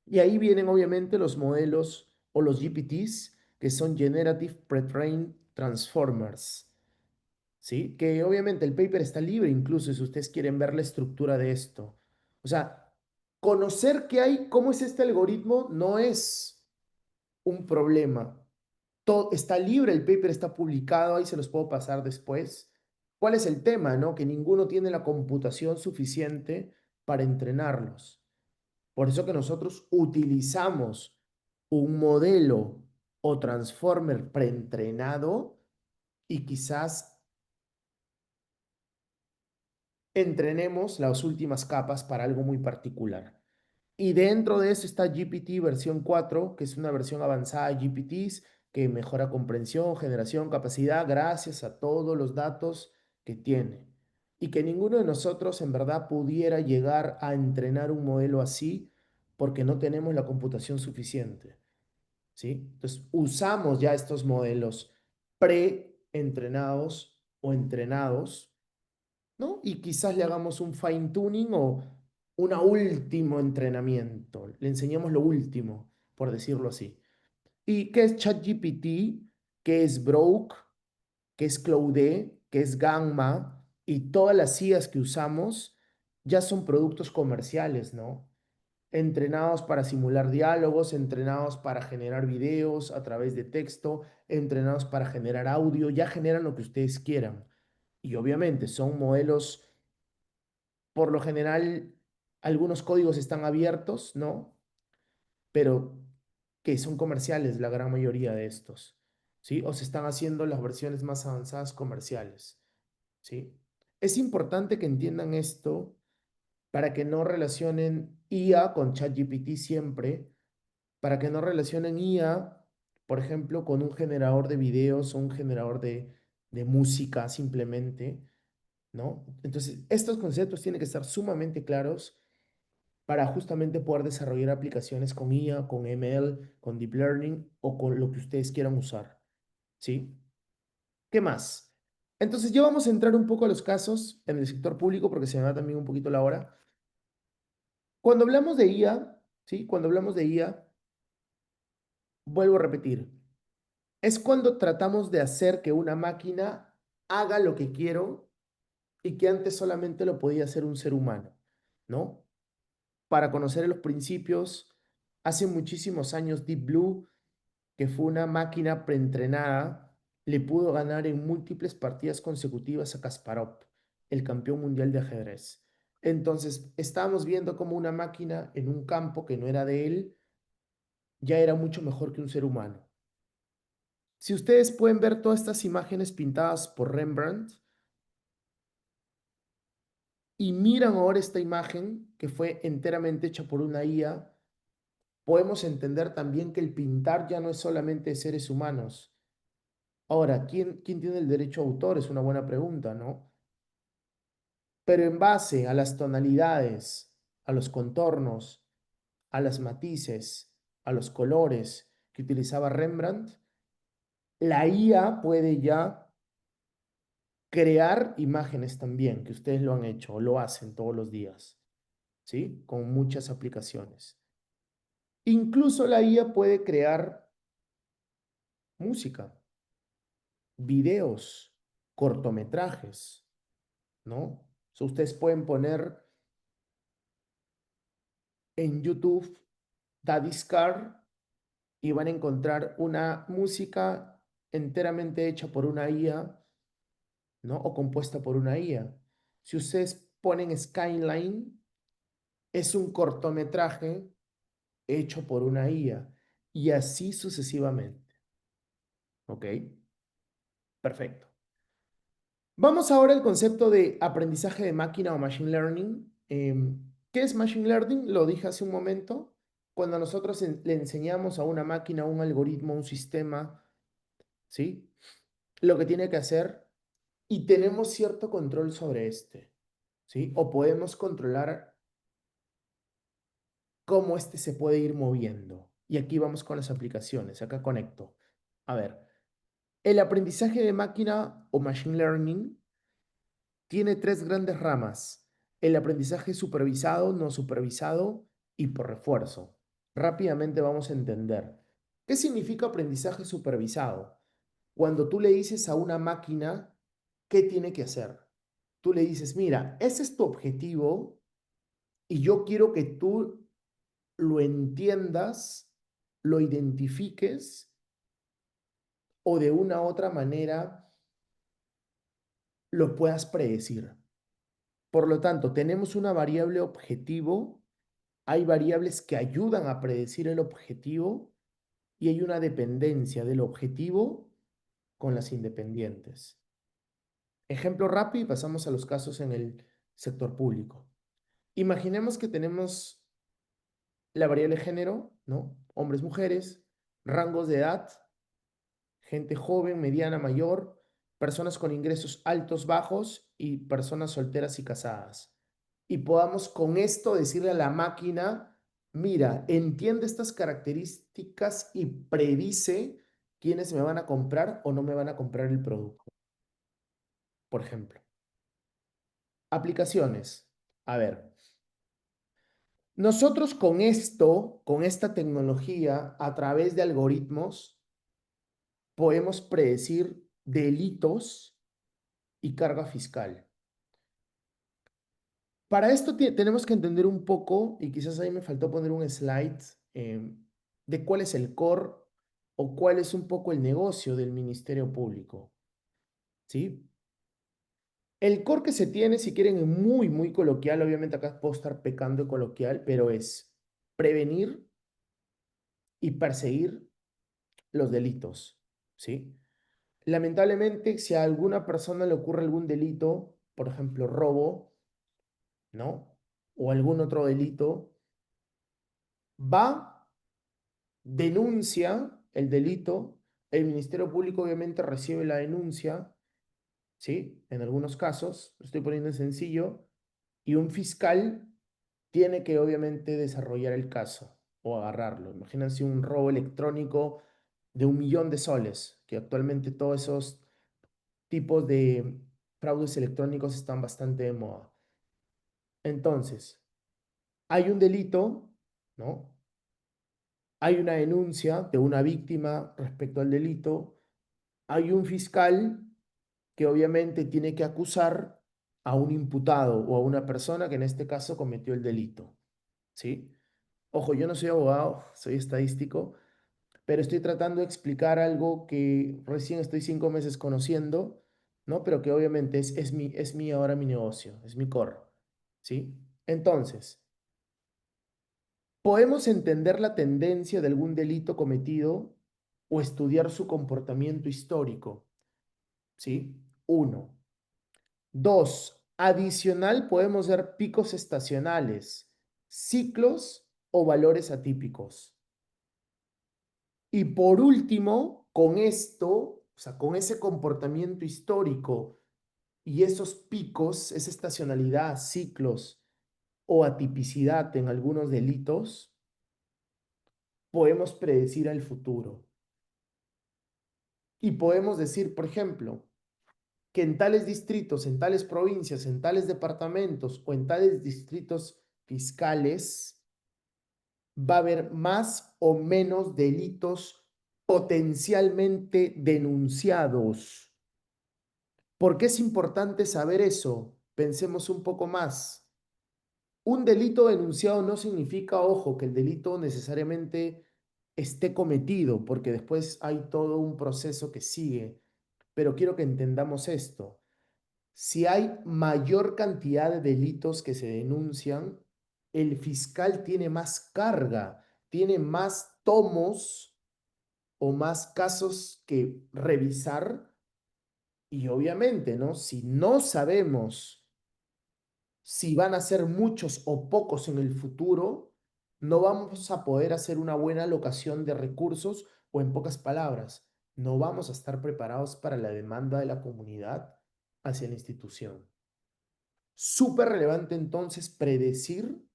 Y ahí vienen obviamente los modelos o los GPTs, que son Generative Pre-trained Transformers, ¿sí? Que obviamente el paper está libre incluso si ustedes quieren ver la estructura de esto. O sea, conocer qué hay, cómo es este algoritmo, no es un problema. Todo está libre, el paper está publicado, ahí se los puedo pasar después. ¿Cuál es el tema, no? Que ninguno tiene la computación suficiente para entrenarlos. Por eso que nosotros utilizamos un modelo o transformer preentrenado y quizás entrenemos las últimas capas para algo muy particular. Y dentro de eso está GPT versión 4, que es una versión avanzada de GPTs que mejora comprensión, generación, capacidad, gracias a todos los datos que tiene. Y que ninguno de nosotros en verdad pudiera llegar a entrenar un modelo así porque no tenemos la computación suficiente. ¿sí? Entonces, usamos ya estos modelos pre-entrenados o entrenados, ¿no? Y quizás le hagamos un fine tuning o un último entrenamiento. Le enseñamos lo último, por decirlo así. ¿Y qué es ChatGPT? ¿Qué es Broke? ¿Qué es Claude? ¿Qué es Gamma? Y todas las IAs que usamos ya son productos comerciales, ¿no? Entrenados para simular diálogos, entrenados para generar videos a través de texto, entrenados para generar audio, ya generan lo que ustedes quieran. Y obviamente son modelos, por lo general, algunos códigos están abiertos, ¿no? Pero que son comerciales la gran mayoría de estos, ¿sí? O se están haciendo las versiones más avanzadas comerciales, ¿sí? Es importante que entiendan esto para que no relacionen IA con ChatGPT siempre, para que no relacionen IA, por ejemplo, con un generador de videos o un generador de música simplemente, ¿no? Entonces, estos conceptos tienen que estar sumamente claros para justamente poder desarrollar aplicaciones con IA, con ML, con Deep Learning o con lo que ustedes quieran usar, ¿sí? ¿Qué más? Entonces ya vamos a entrar un poco a los casos en el sector público porque se me va también un poquito la hora. Cuando hablamos de IA, ¿sí? Cuando hablamos de IA, vuelvo a repetir, es cuando tratamos de hacer que una máquina haga lo que quiero y que antes solamente lo podía hacer un ser humano, ¿no? Para conocer los principios, hace muchísimos años Deep Blue, que fue una máquina preentrenada, le pudo ganar en múltiples partidas consecutivas a Kasparov, el campeón mundial de ajedrez. Entonces, estábamos viendo cómo una máquina en un campo que no era de él ya era mucho mejor que un ser humano. Si ustedes pueden ver todas estas imágenes pintadas por Rembrandt y miran ahora esta imagen que fue enteramente hecha por una IA, podemos entender también que el pintar ya no es solamente de seres humanos. Ahora, ¿quién tiene el derecho a autor? Es una buena pregunta, ¿no? Pero en base a las tonalidades, a los contornos, a las matices, a los colores que utilizaba Rembrandt, la IA puede ya crear imágenes también, que ustedes lo han hecho o lo hacen todos los días, ¿sí? Con muchas aplicaciones. Incluso la IA puede crear música, videos, cortometrajes, ¿no? So, ustedes pueden poner en YouTube Daddy's Car y van a encontrar una música enteramente hecha por una IA, ¿no? O compuesta por una IA. Si ustedes ponen Skyline, es un cortometraje hecho por una IA y así sucesivamente. ¿Ok? Perfecto. Vamos ahora al concepto de aprendizaje de máquina o machine learning. ¿Qué es machine learning? Lo dije hace un momento. Cuando nosotros le enseñamos a una máquina, un algoritmo, un sistema, ¿sí? Lo que tiene que hacer y tenemos cierto control sobre este, ¿sí? O podemos controlar cómo este se puede ir moviendo. Y aquí vamos con las aplicaciones. Acá conecto. A ver, el aprendizaje de máquina o machine learning tiene tres grandes ramas: el aprendizaje supervisado, no supervisado y por refuerzo. Rápidamente vamos a entender. ¿Qué significa aprendizaje supervisado? Cuando tú le dices a una máquina qué tiene que hacer. Tú le dices, mira, ese es tu objetivo y yo quiero que tú lo entiendas, lo identifiques o de una u otra manera lo puedas predecir. Por lo tanto, tenemos una variable objetivo, hay variables que ayudan a predecir el objetivo y hay una dependencia del objetivo con las independientes. Ejemplo rápido y pasamos a los casos en el sector público. Imaginemos que tenemos la variable género, ¿no? Hombres, mujeres, rangos de edad, gente joven, mediana, mayor, personas con ingresos altos, bajos y personas solteras y casadas. Y podamos con esto decirle a la máquina mira, entiende estas características y predice quiénes me van a comprar o no me van a comprar el producto. Por ejemplo, aplicaciones. A ver, nosotros con esto, con esta tecnología, a través de algoritmos, podemos predecir delitos y carga fiscal. Para esto tenemos que entender un poco, y quizás ahí me faltó poner un slide, de cuál es el core o cuál es un poco el negocio del Ministerio Público. ¿Sí? El core que se tiene, si quieren, muy, muy coloquial, obviamente acá puedo estar pecando de coloquial, pero es prevenir y perseguir los delitos. ¿Sí? Lamentablemente, si a alguna persona le ocurre algún delito, por ejemplo, robo, ¿no? O algún otro delito, va, denuncia el delito, el Ministerio Público obviamente recibe la denuncia, ¿sí? En algunos casos, lo estoy poniendo en sencillo, y un fiscal tiene que obviamente desarrollar el caso o agarrarlo. Imagínense un robo electrónico de 1 millón de soles, que actualmente todos esos tipos de fraudes electrónicos están bastante de moda. Entonces, hay un delito, ¿no? Hay una denuncia de una víctima respecto al delito, hay un fiscal que obviamente tiene que acusar a un imputado o a una persona que en este caso cometió el delito, ¿sí? Ojo, yo no soy abogado, soy estadístico, pero estoy tratando de explicar algo que recién estoy 5 meses conociendo, ¿no? Pero que obviamente es mi ahora mi negocio, es mi core, ¿sí? Entonces, podemos entender la tendencia de algún delito cometido o estudiar su comportamiento histórico, ¿sí? Uno. Dos. Adicional, podemos ver picos estacionales, ciclos o valores atípicos. Y por último, con esto, o sea, con ese comportamiento histórico y esos picos, esa estacionalidad, ciclos o atipicidad en algunos delitos, podemos predecir el futuro. Y podemos decir, por ejemplo, que en tales distritos, en tales provincias, en tales departamentos o en tales distritos fiscales, va a haber más o menos delitos potencialmente denunciados. ¿Por qué es importante saber eso? Pensemos un poco más. Un delito denunciado no significa, ojo, que el delito necesariamente esté cometido, porque después hay todo un proceso que sigue. Pero quiero que entendamos esto. Si hay mayor cantidad de delitos que se denuncian, el fiscal tiene más carga, tiene más tomos o más casos que revisar. Y obviamente, ¿no? Si no sabemos si van a ser muchos o pocos en el futuro, no vamos a poder hacer una buena alocación de recursos o, en pocas palabras, no vamos a estar preparados para la demanda de la comunidad hacia la institución. Súper relevante entonces predecir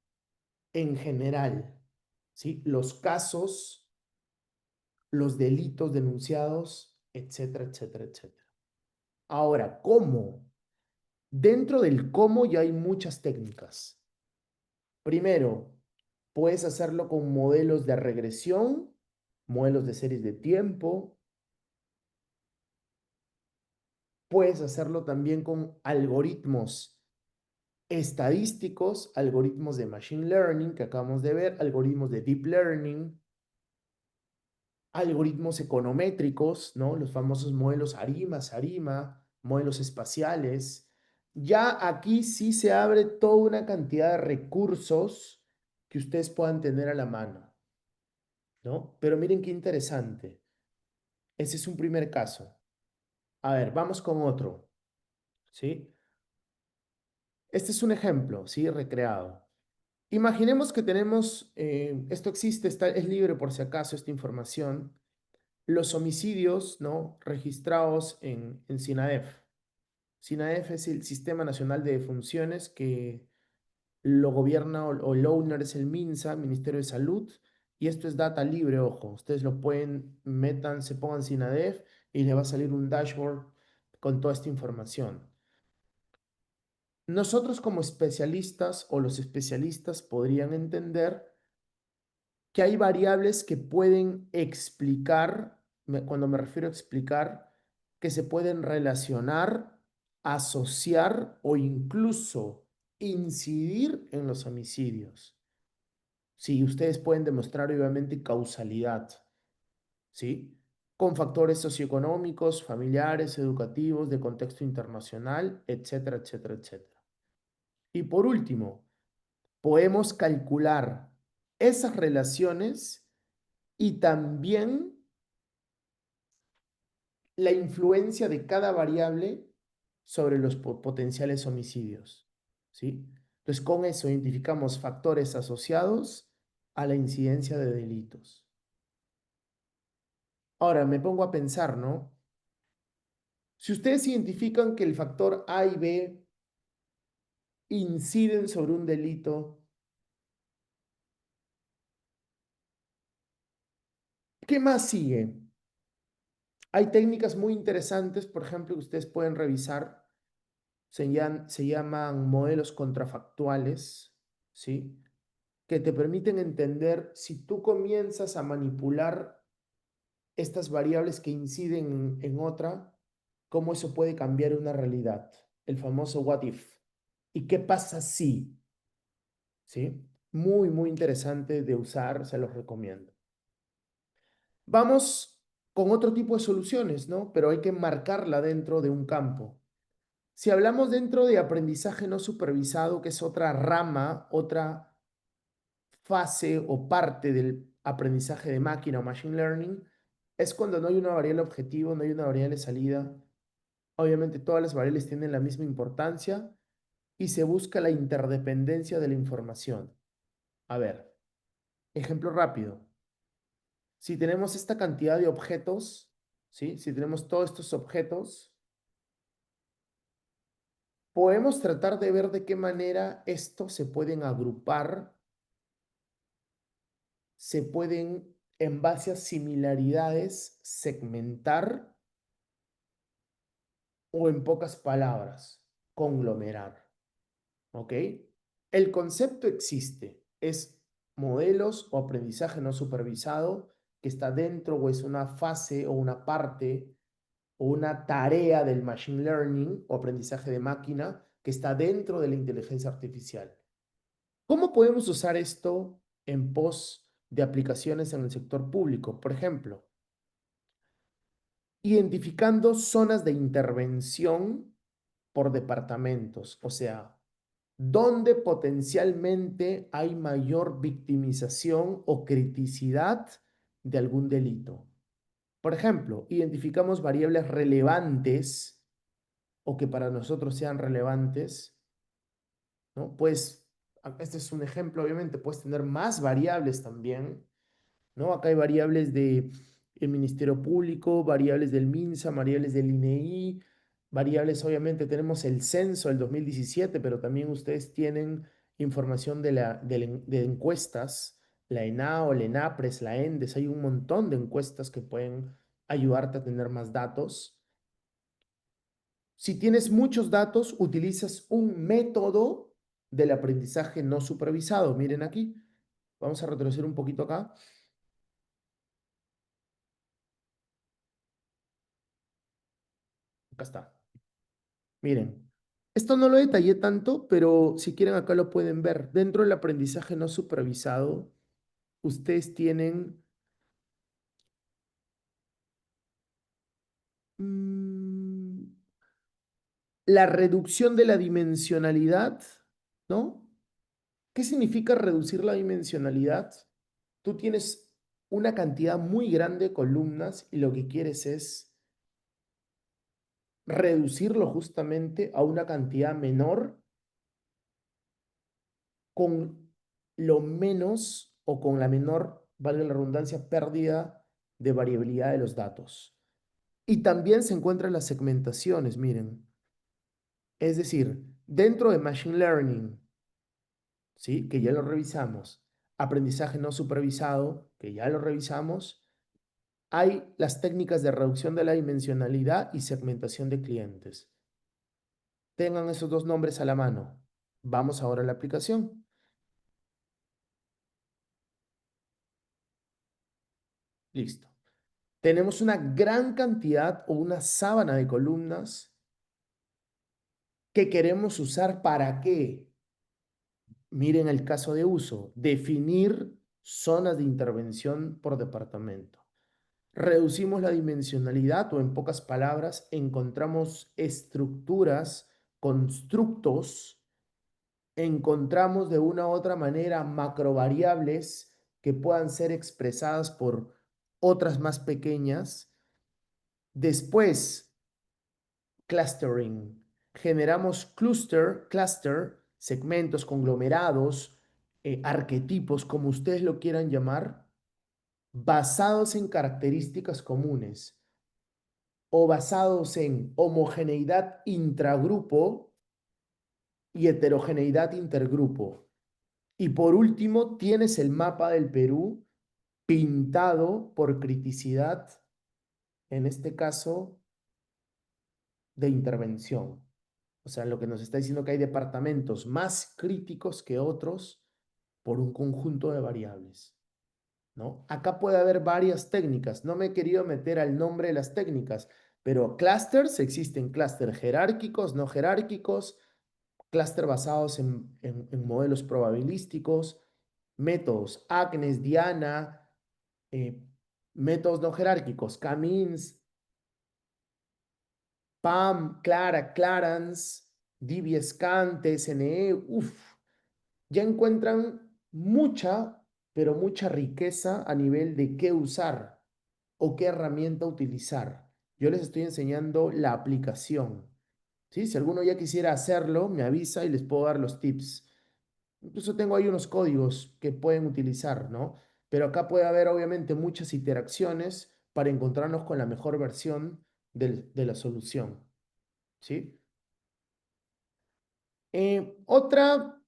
en general, ¿sí? Los casos, los delitos denunciados, etcétera, etcétera, etcétera. Ahora, ¿cómo? Dentro del cómo ya hay muchas técnicas. Primero, puedes hacerlo con modelos de regresión, modelos de series de tiempo. Puedes hacerlo también con algoritmos estadísticos, algoritmos de machine learning que acabamos de ver, algoritmos de deep learning, algoritmos econométricos, ¿no? Los famosos modelos ARIMA, SARIMA, modelos espaciales. Ya aquí sí se abre toda una cantidad de recursos que ustedes puedan tener a la mano, ¿no? Pero miren qué interesante. Ese es un primer caso. A ver, vamos con otro, ¿sí? Este es un ejemplo, ¿sí? Recreado. Imaginemos que tenemos, esto existe, es libre por si acaso esta información, los homicidios, ¿no? Registrados en SINADEF. SINADEF es el Sistema Nacional de Defunciones que lo gobierna o el owner es el MINSA, Ministerio de Salud, y esto es data libre, ojo. Ustedes lo pueden, se pongan SINADEF y les va a salir un dashboard con toda esta información. Nosotros como especialistas o los especialistas podrían entender que hay variables que pueden explicar, cuando me refiero a explicar, que se pueden relacionar, asociar o incluso incidir en los homicidios. Sí, ustedes pueden demostrar obviamente causalidad, ¿sí? Con factores socioeconómicos, familiares, educativos, de contexto internacional, etcétera, etcétera, etcétera. Y por último, podemos calcular esas relaciones y también la influencia de cada variable sobre los potenciales homicidios, ¿sí? Entonces, con eso identificamos factores asociados a la incidencia de delitos. Ahora, me pongo a pensar, ¿no? Si ustedes identifican que el factor A y B inciden sobre un delito, ¿qué más sigue? Hay técnicas muy interesantes, por ejemplo, que ustedes pueden revisar. Se llaman modelos contrafactuales, ¿sí? Que te permiten entender si tú comienzas a manipular estas variables que inciden en otra, cómo eso puede cambiar una realidad. El famoso what if. ¿Y qué pasa si? ¿Sí? Muy, muy interesante de usar, se los recomiendo. Vamos con otro tipo de soluciones, ¿no? Pero hay que marcarla dentro de un campo. Si hablamos dentro de aprendizaje no supervisado, que es otra rama, otra fase o parte del aprendizaje de máquina o machine learning, es cuando no hay una variable objetivo, no hay una variable salida. Obviamente todas las variables tienen la misma importancia y se busca la interdependencia de la información. A ver, ejemplo rápido. Si tenemos esta cantidad de objetos, ¿sí? Si tenemos todos estos objetos, podemos tratar de ver de qué manera estos se pueden agrupar, se pueden, en base a similaridades, segmentar o, en pocas palabras, conglomerar. ¿Ok? El concepto existe, es modelos o aprendizaje no supervisado que está dentro o es una fase o una parte o una tarea del machine learning o aprendizaje de máquina que está dentro de la inteligencia artificial. ¿Cómo podemos usar esto en pos de aplicaciones en el sector público? Por ejemplo, identificando zonas de intervención por departamentos, o sea, dónde potencialmente hay mayor victimización o criticidad de algún delito. Por ejemplo, identificamos variables relevantes o que para nosotros sean relevantes, ¿no? Pues, este es un ejemplo, obviamente, puedes tener más variables también, ¿no? Acá hay variables del Ministerio Público, variables del MINSA, variables del INEI, variables, obviamente, tenemos el censo del 2017, pero también ustedes tienen información de encuestas, la ENAO, la ENAPRES, la ENDES, hay un montón de encuestas que pueden ayudarte a tener más datos. Si tienes muchos datos, utilizas un método del aprendizaje no supervisado. Miren aquí, vamos a retroceder un poquito acá. Acá está. Miren, esto no lo detallé tanto, pero si quieren acá lo pueden ver. Dentro del aprendizaje no supervisado, ustedes tienen la reducción de la dimensionalidad, ¿no? ¿Qué significa reducir la dimensionalidad? Tú tienes una cantidad muy grande de columnas y lo que quieres es reducirlo justamente a una cantidad menor con lo menos o con la menor, valga la redundancia, pérdida de variabilidad de los datos. Y también se encuentran las segmentaciones, miren. Es decir, dentro de Machine Learning, ¿sí? Que ya lo revisamos. Aprendizaje no supervisado, que ya lo revisamos. Hay las técnicas de reducción de la dimensionalidad y segmentación de clientes. Tengan esos dos nombres a la mano. Vamos ahora a la aplicación. Listo. Tenemos una gran cantidad o una sábana de columnas que queremos usar para qué. Miren el caso de uso. Definir zonas de intervención por departamento. Reducimos la dimensionalidad o en pocas palabras encontramos estructuras, constructos, encontramos de una u otra manera macrovariables que puedan ser expresadas por otras más pequeñas. Después, clustering. Generamos cluster, segmentos, conglomerados, arquetipos, como ustedes lo quieran llamar, basados en características comunes o basados en homogeneidad intragrupo y heterogeneidad intergrupo. Y por último, tienes el mapa del Perú pintado por criticidad, en este caso, de intervención. O sea, lo que nos está diciendo que hay departamentos más críticos que otros por un conjunto de variables, ¿no? Acá puede haber varias técnicas. No me he querido meter al nombre de las técnicas, pero clusters, existen clústeres jerárquicos, no jerárquicos, clústeres basados en modelos probabilísticos, métodos Agnes, Diana, métodos no jerárquicos, K-means, PAM, Clara, Clarence, DB-Scan, TSNE, ya encuentran mucha, pero mucha riqueza a nivel de qué usar o qué herramienta utilizar. Yo les estoy enseñando la aplicación, ¿sí? Si alguno ya quisiera hacerlo, me avisa y les puedo dar los tips. Incluso tengo ahí unos códigos que pueden utilizar, ¿no? Pero acá puede haber obviamente muchas interacciones para encontrarnos con la mejor versión de la solución, ¿sí? Otra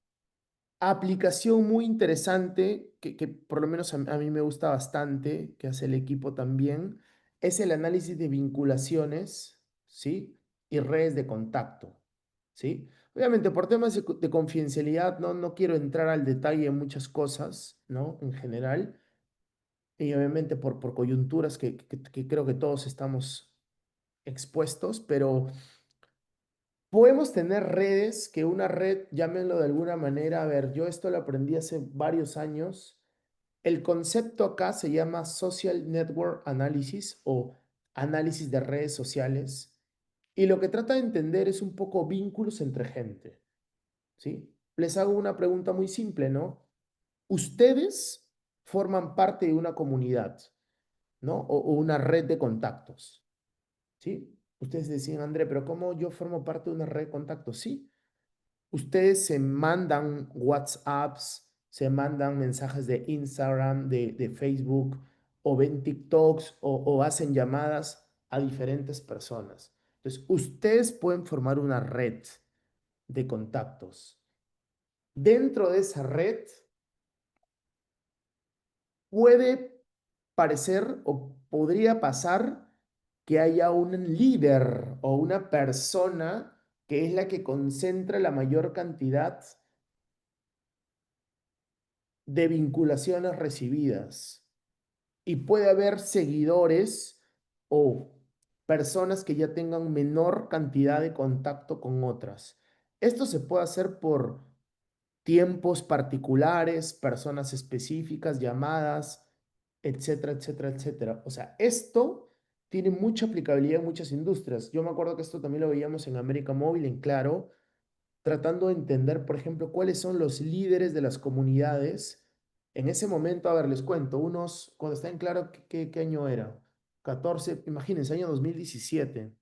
aplicación muy interesante que por lo menos a mí me gusta bastante, que hace el equipo también, es el análisis de vinculaciones, ¿sí? Y redes de contacto, ¿sí? Obviamente por temas de confidencialidad no quiero entrar al detalle en muchas cosas, ¿no? En general, y obviamente por coyunturas que creo que todos estamos expuestos, pero podemos tener redes, que una red, llámenlo de alguna manera, a ver, yo esto lo aprendí hace varios años. El concepto acá se llama Social Network Analysis o análisis de redes sociales. Y lo que trata de entender es un poco vínculos entre gente, ¿sí? Les hago una pregunta muy simple, ¿no? Ustedes forman parte de una comunidad, ¿no? O una red de contactos, ¿sí? Ustedes decían, André, pero ¿cómo yo formo parte de una red de contactos? Sí, ustedes se mandan WhatsApps, se mandan mensajes de Instagram, de Facebook, o ven TikToks o hacen llamadas a diferentes personas. Entonces, ustedes pueden formar una red de contactos. Dentro de esa red puede parecer o podría pasar que haya un líder o una persona que es la que concentra la mayor cantidad de vinculaciones recibidas. Y puede haber seguidores o personas que ya tengan menor cantidad de contacto con otras. Esto se puede hacer por tiempos particulares, personas específicas, llamadas, etcétera, etcétera, etcétera. O sea, esto tiene mucha aplicabilidad en muchas industrias. Yo me acuerdo que esto también lo veíamos en América Móvil, en Claro, tratando de entender, por ejemplo, cuáles son los líderes de las comunidades. En ese momento, a ver, les cuento, cuando está en Claro, ¿qué año era? 14, imagínense, año 2017.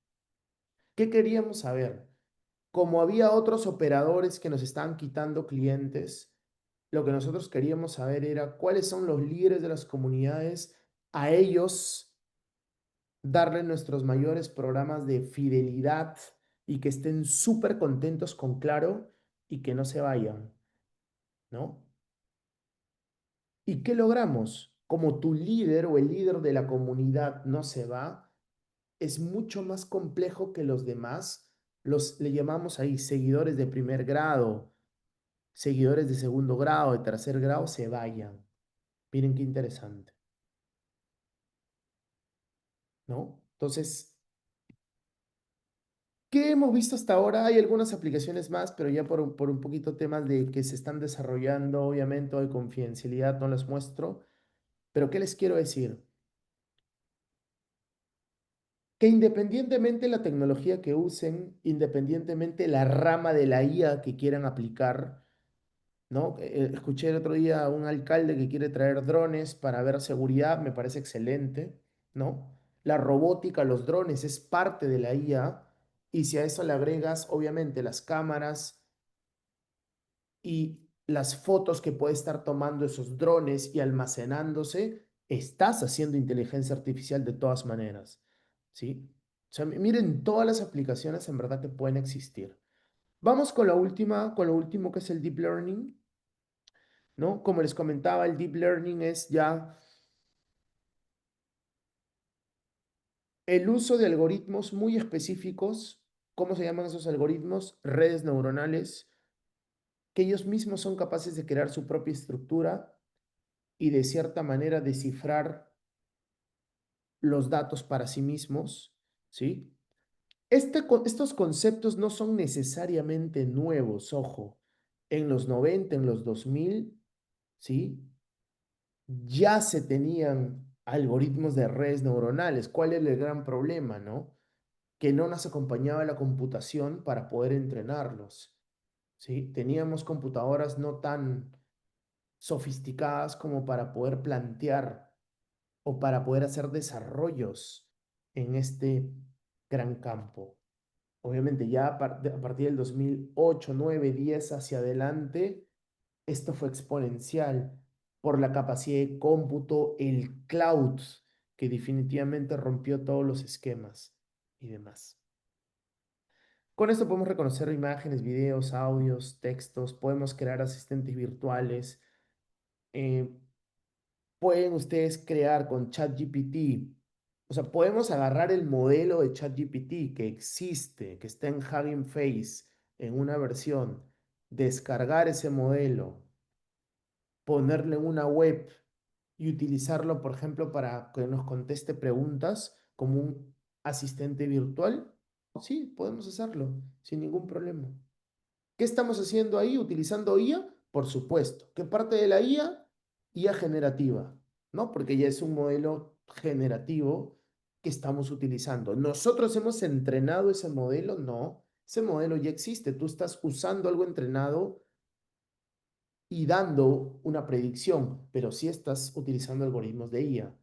¿Qué queríamos saber? Como había otros operadores que nos estaban quitando clientes, lo que nosotros queríamos saber era cuáles son los líderes de las comunidades, a ellos darle nuestros mayores programas de fidelidad y que estén súper contentos con Claro y que no se vayan. ¿no? ¿Y qué logramos? Como tu líder o el líder de la comunidad no se va, es mucho más complejo que los demás, le llamamos ahí seguidores de primer grado, seguidores de segundo grado, de tercer grado, se vayan. Miren qué interesante, ¿no? Entonces, ¿qué hemos visto hasta ahora? Hay algunas aplicaciones más, pero ya por un poquito temas de que se están desarrollando, obviamente, de confidencialidad, no las muestro. Pero ¿qué les quiero decir? Que independientemente la tecnología que usen, independientemente la rama de la IA que quieran aplicar, ¿no? Escuché el otro día a un alcalde que quiere traer drones para ver seguridad, me parece excelente, ¿no? La robótica, los drones es parte de la IA y si a eso le agregas, obviamente, las cámaras y las fotos que puede estar tomando esos drones y almacenándose, estás haciendo inteligencia artificial de todas maneras, ¿sí? O sea, miren todas las aplicaciones en verdad que pueden existir. Vamos con la última, con lo último que es el deep learning, ¿no? Como les comentaba, el deep learning es ya el uso de algoritmos muy específicos. ¿Cómo se llaman esos algoritmos? Redes neuronales, que ellos mismos son capaces de crear su propia estructura y de cierta manera descifrar los datos para sí mismos, ¿sí? Estos conceptos no son necesariamente nuevos, ojo. En los 90, en los 2000, ¿sí? Ya se tenían algoritmos de redes neuronales. ¿Cuál era el gran problema, no? Que no nos acompañaba la computación para poder entrenarlos, ¿sí? Teníamos computadoras no tan sofisticadas como para poder plantear o para poder hacer desarrollos en este gran campo. Obviamente ya a partir del 2008, 9, 10 hacia adelante, esto fue exponencial por la capacidad de cómputo, el cloud, que definitivamente rompió todos los esquemas y demás. Con esto podemos reconocer imágenes, videos, audios, textos, podemos crear asistentes virtuales. Pueden ustedes crear con ChatGPT, o sea, podemos agarrar el modelo de ChatGPT que existe, que está en Hugging Face, en una versión, descargar ese modelo, ponerle una web y utilizarlo, por ejemplo, para que nos conteste preguntas como un asistente virtual. Sí, podemos hacerlo sin ningún problema. ¿Qué estamos haciendo ahí? ¿Utilizando IA? Por supuesto. ¿Qué parte de la IA? IA generativa, ¿no? Porque ya es un modelo generativo que estamos utilizando. ¿Nosotros hemos entrenado ese modelo? No. Ese modelo ya existe. Tú estás usando algo entrenado y dando una predicción, pero sí estás utilizando algoritmos de IA.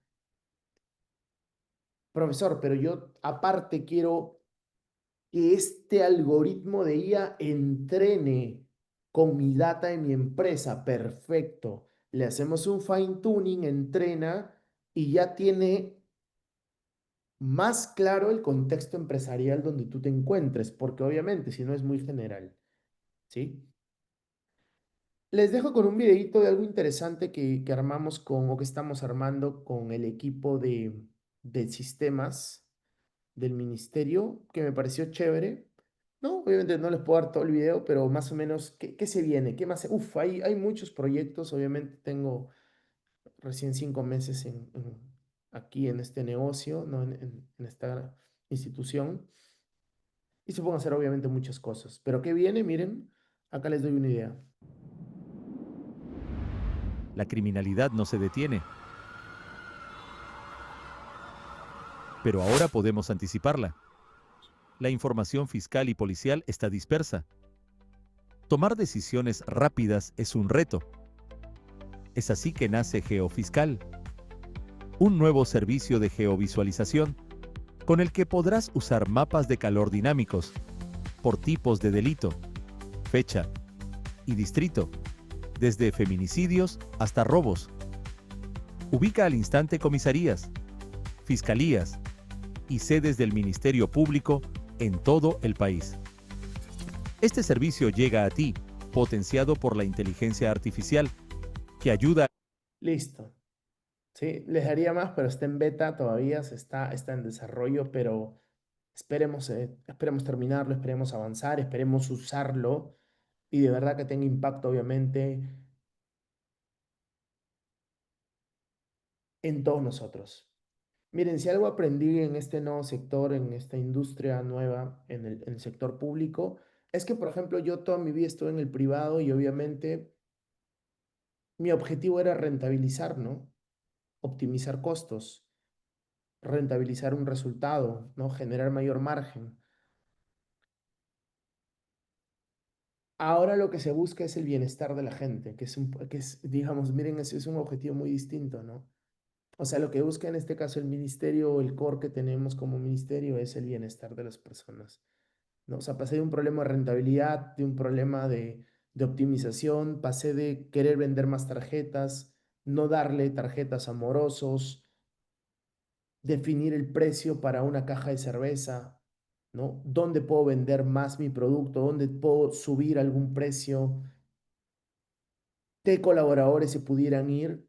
Profesor, pero yo aparte quiero que este algoritmo de IA entrene con mi data de mi empresa. Perfecto. Le hacemos un fine tuning, entrena y ya tiene más claro el contexto empresarial donde tú te encuentres, porque obviamente si no es muy general, ¿sí? Les dejo con un videito de algo interesante que armamos o que estamos armando con el equipo de sistemas del ministerio, que me pareció chévere. No, obviamente no les puedo dar todo el video, pero más o menos, ¿qué se viene? ¿Qué más? Uf, hay muchos proyectos. Obviamente tengo recién 5 meses aquí en este negocio, ¿no? En esta institución. Y se pueden hacer obviamente muchas cosas. Pero ¿qué viene? Miren, acá les doy una idea. La criminalidad no se detiene. Pero ahora podemos anticiparla. La información fiscal y policial está dispersa. Tomar decisiones rápidas es un reto. Es así que nace GeoFiscal, un nuevo servicio de geovisualización con el que podrás usar mapas de calor dinámicos por tipos de delito, fecha y distrito, desde feminicidios hasta robos. Ubica al instante comisarías, fiscalías y sedes del Ministerio Público en todo el país. Este servicio llega a ti potenciado por la inteligencia artificial, que ayuda. Listo. Sí, les daría más, pero está en beta todavía, está en desarrollo, pero esperemos terminarlo, esperemos avanzar, esperemos usarlo y de verdad que tenga impacto, obviamente, en todos nosotros. Miren, si algo aprendí en este nuevo sector, en esta industria nueva, en el sector público, es que, por ejemplo, yo toda mi vida estuve en el privado y obviamente mi objetivo era rentabilizar, ¿no? Optimizar costos, rentabilizar un resultado, ¿no? Generar mayor margen. Ahora lo que se busca es el bienestar de la gente, digamos, miren, ese es un objetivo muy distinto, ¿no? O sea, lo que busca en este caso el ministerio o el core que tenemos como ministerio es el bienestar de las personas, ¿no? O sea, pasé de un problema de rentabilidad, de un problema de optimización, pasé de querer vender más tarjetas, no darle tarjetas amorosos, definir el precio para una caja de cerveza, ¿no? ¿Dónde puedo vender más mi producto? ¿Dónde puedo subir algún precio? ¿Qué colaboradores se pudieran ir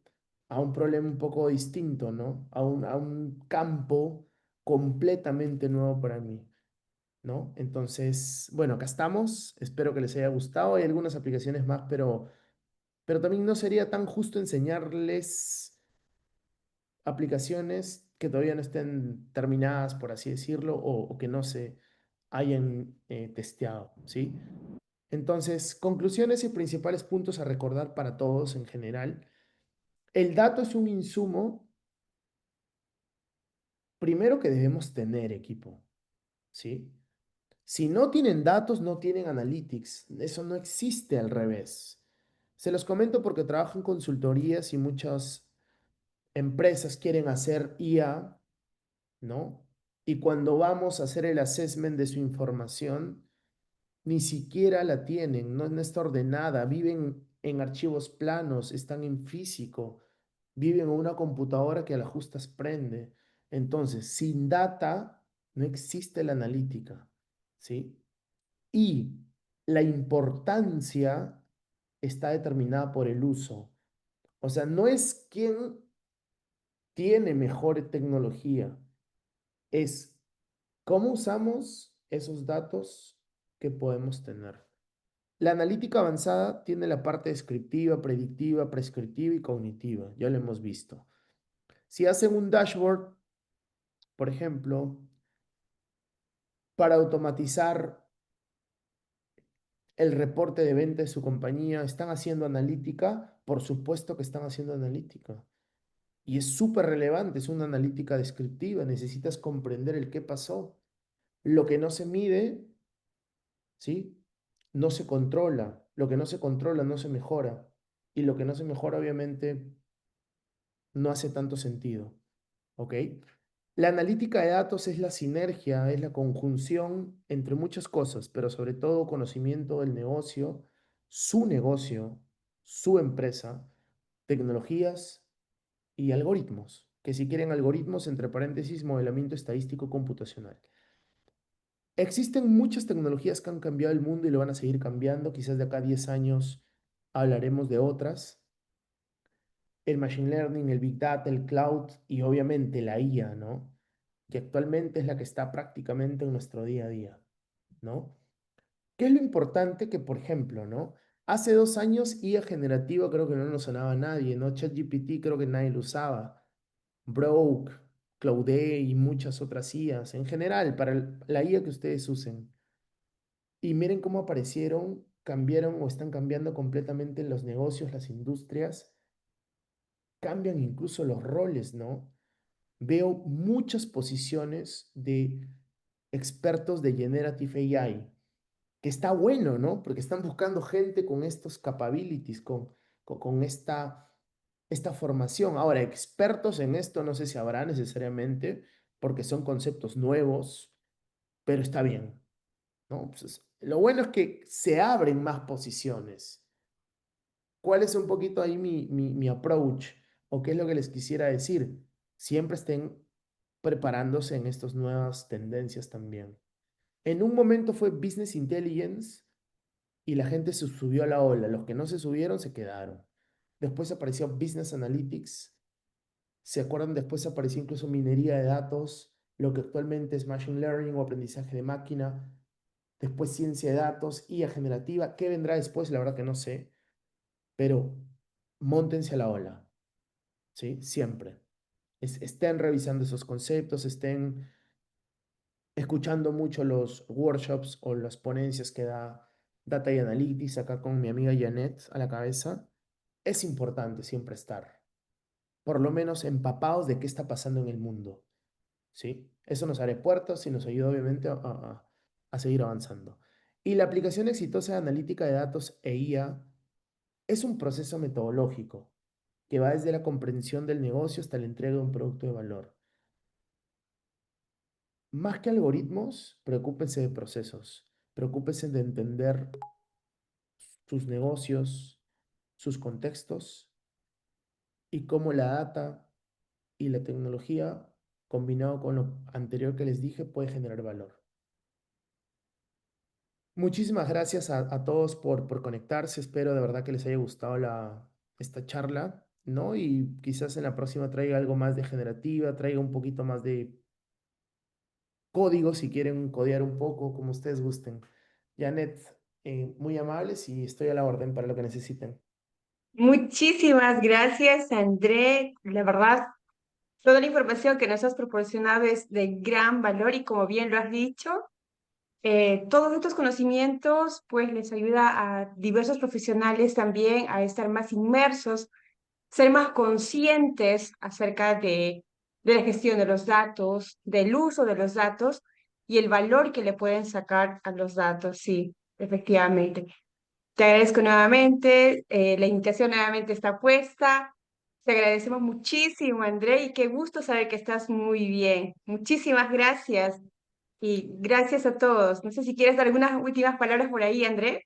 a un problema un poco distinto, ¿no? A un campo completamente nuevo para mí, ¿no? Entonces, bueno, acá estamos. Espero que les haya gustado. Hay algunas aplicaciones más, pero también no sería tan justo enseñarles aplicaciones que todavía no estén terminadas, por así decirlo, o que no se hayan testeado, ¿sí? Entonces, conclusiones y principales puntos a recordar para todos en general. El dato es un insumo, primero que debemos tener equipo, ¿sí? Si no tienen datos, no tienen analytics. Eso no existe al revés. Se los comento porque trabajo en consultorías y muchas empresas quieren hacer IA, ¿no? Y cuando vamos a hacer el assessment de su información, ni siquiera la tienen, no está ordenada, viven en archivos planos, están en físico, viven en una computadora que a las justas prende. Entonces, sin data no existe la analítica, ¿sí? Y la importancia está determinada por el uso. O sea, no es quién tiene mejor tecnología, es cómo usamos esos datos que podemos tener. La analítica avanzada tiene la parte descriptiva, predictiva, prescriptiva y cognitiva, ya lo hemos visto. Si hacen un dashboard, por ejemplo, para automatizar el reporte de venta de su compañía, ¿están haciendo analítica? Por supuesto que están haciendo analítica. Y es súper relevante, es una analítica descriptiva, necesitas comprender el qué pasó. Lo que no se mide, ¿sí? No se controla. Lo que no se controla no se mejora. Y lo que no se mejora, obviamente, no hace tanto sentido. ¿Ok? La analítica de datos es la sinergia, es la conjunción entre muchas cosas, pero sobre todo conocimiento del negocio, su empresa, tecnologías y algoritmos, que si quieren algoritmos, entre paréntesis, modelamiento estadístico computacional. Existen muchas tecnologías que han cambiado el mundo y lo van a seguir cambiando. Quizás de acá a 10 años hablaremos de otras. El machine learning, el big data, el cloud y obviamente la IA, ¿no? Que actualmente es la que está prácticamente en nuestro día a día, ¿no? ¿Qué es lo importante? Que, por ejemplo, ¿no? Hace 2 años IA generativa creo que no nos sonaba a nadie, ¿no? ChatGPT creo que nadie lo usaba. Broke, Claude y muchas otras IAs en general, para la IA que ustedes usen. Y miren cómo aparecieron, cambiaron o están cambiando completamente los negocios, las industrias, cambian incluso los roles, ¿no? Veo muchas posiciones de expertos de Generative AI, que está bueno, ¿no? Porque están buscando gente con estos capabilities, con esta formación. Ahora, expertos en esto no sé si habrá necesariamente, porque son conceptos nuevos, pero está bien, ¿no? Pues, lo bueno es que se abren más posiciones. ¿Cuál es un poquito ahí mi approach? ¿O qué es lo que les quisiera decir? Siempre estén preparándose en estas nuevas tendencias también. En un momento fue Business Intelligence y la gente se subió a la ola. Los que no se subieron se quedaron. Después apareció Business Analytics. ¿Se acuerdan? Después apareció incluso minería de datos, lo que actualmente es Machine Learning o aprendizaje de máquina. Después ciencia de datos, IA generativa. ¿Qué vendrá después? La verdad que no sé. Pero móntense a la ola, ¿sí? Siempre. Estén revisando esos conceptos, estén escuchando mucho los workshops o las ponencias que da Data y Analytics acá con mi amiga Janet a la cabeza. Es importante siempre estar, por lo menos empapados de qué está pasando en el mundo, ¿sí? Eso nos abre puertas y nos ayuda obviamente a seguir avanzando. Y la aplicación exitosa de analítica de datos e IA es un proceso metodológico que va desde la comprensión del negocio hasta la entrega de un producto de valor. Más que algoritmos, preocúpense de procesos, preocúpense de entender sus negocios, sus contextos y cómo la data y la tecnología, combinado con lo anterior que les dije, puede generar valor. Muchísimas gracias a todos por conectarse. Espero de verdad que les haya gustado esta charla, ¿no? Y quizás en la próxima traiga algo más de generativa, traiga un poquito más de código, si quieren codear un poco, como ustedes gusten. Janet, muy amables y estoy a la orden para lo que necesiten. Muchísimas gracias, André. La verdad, toda la información que nos has proporcionado es de gran valor y como bien lo has dicho, todos estos conocimientos pues les ayuda a diversos profesionales también a estar más inmersos, ser más conscientes acerca de la gestión de los datos, del uso de los datos y el valor que le pueden sacar a los datos. Sí, efectivamente. Te agradezco nuevamente, la invitación nuevamente está puesta. Te agradecemos muchísimo, André, y qué gusto saber que estás muy bien. Muchísimas gracias y gracias a todos. No sé si quieres dar algunas últimas palabras por ahí, André.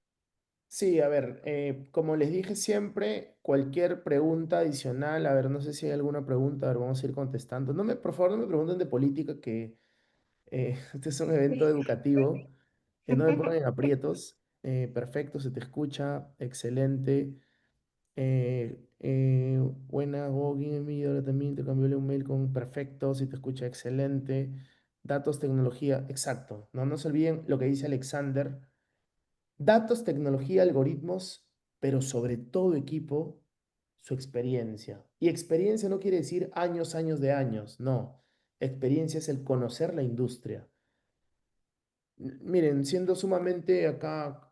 Sí, a ver, como les dije siempre, cualquier pregunta adicional, a ver, no sé si hay alguna pregunta, a ver, vamos a ir contestando. Por favor, no me pregunten de política, que este es un evento educativo, no me pongan en aprietos. Perfecto, se te escucha, excelente. Buena, Gogin, Emilio, ahora también te cambió un mail con perfecto, si te escucha, excelente. Datos, tecnología, exacto. No se olviden lo que dice Alexander. Datos, tecnología, algoritmos, pero sobre todo equipo, su experiencia. Y experiencia no quiere decir años, años de años, no. Experiencia es el conocer la industria. Miren, siendo sumamente acá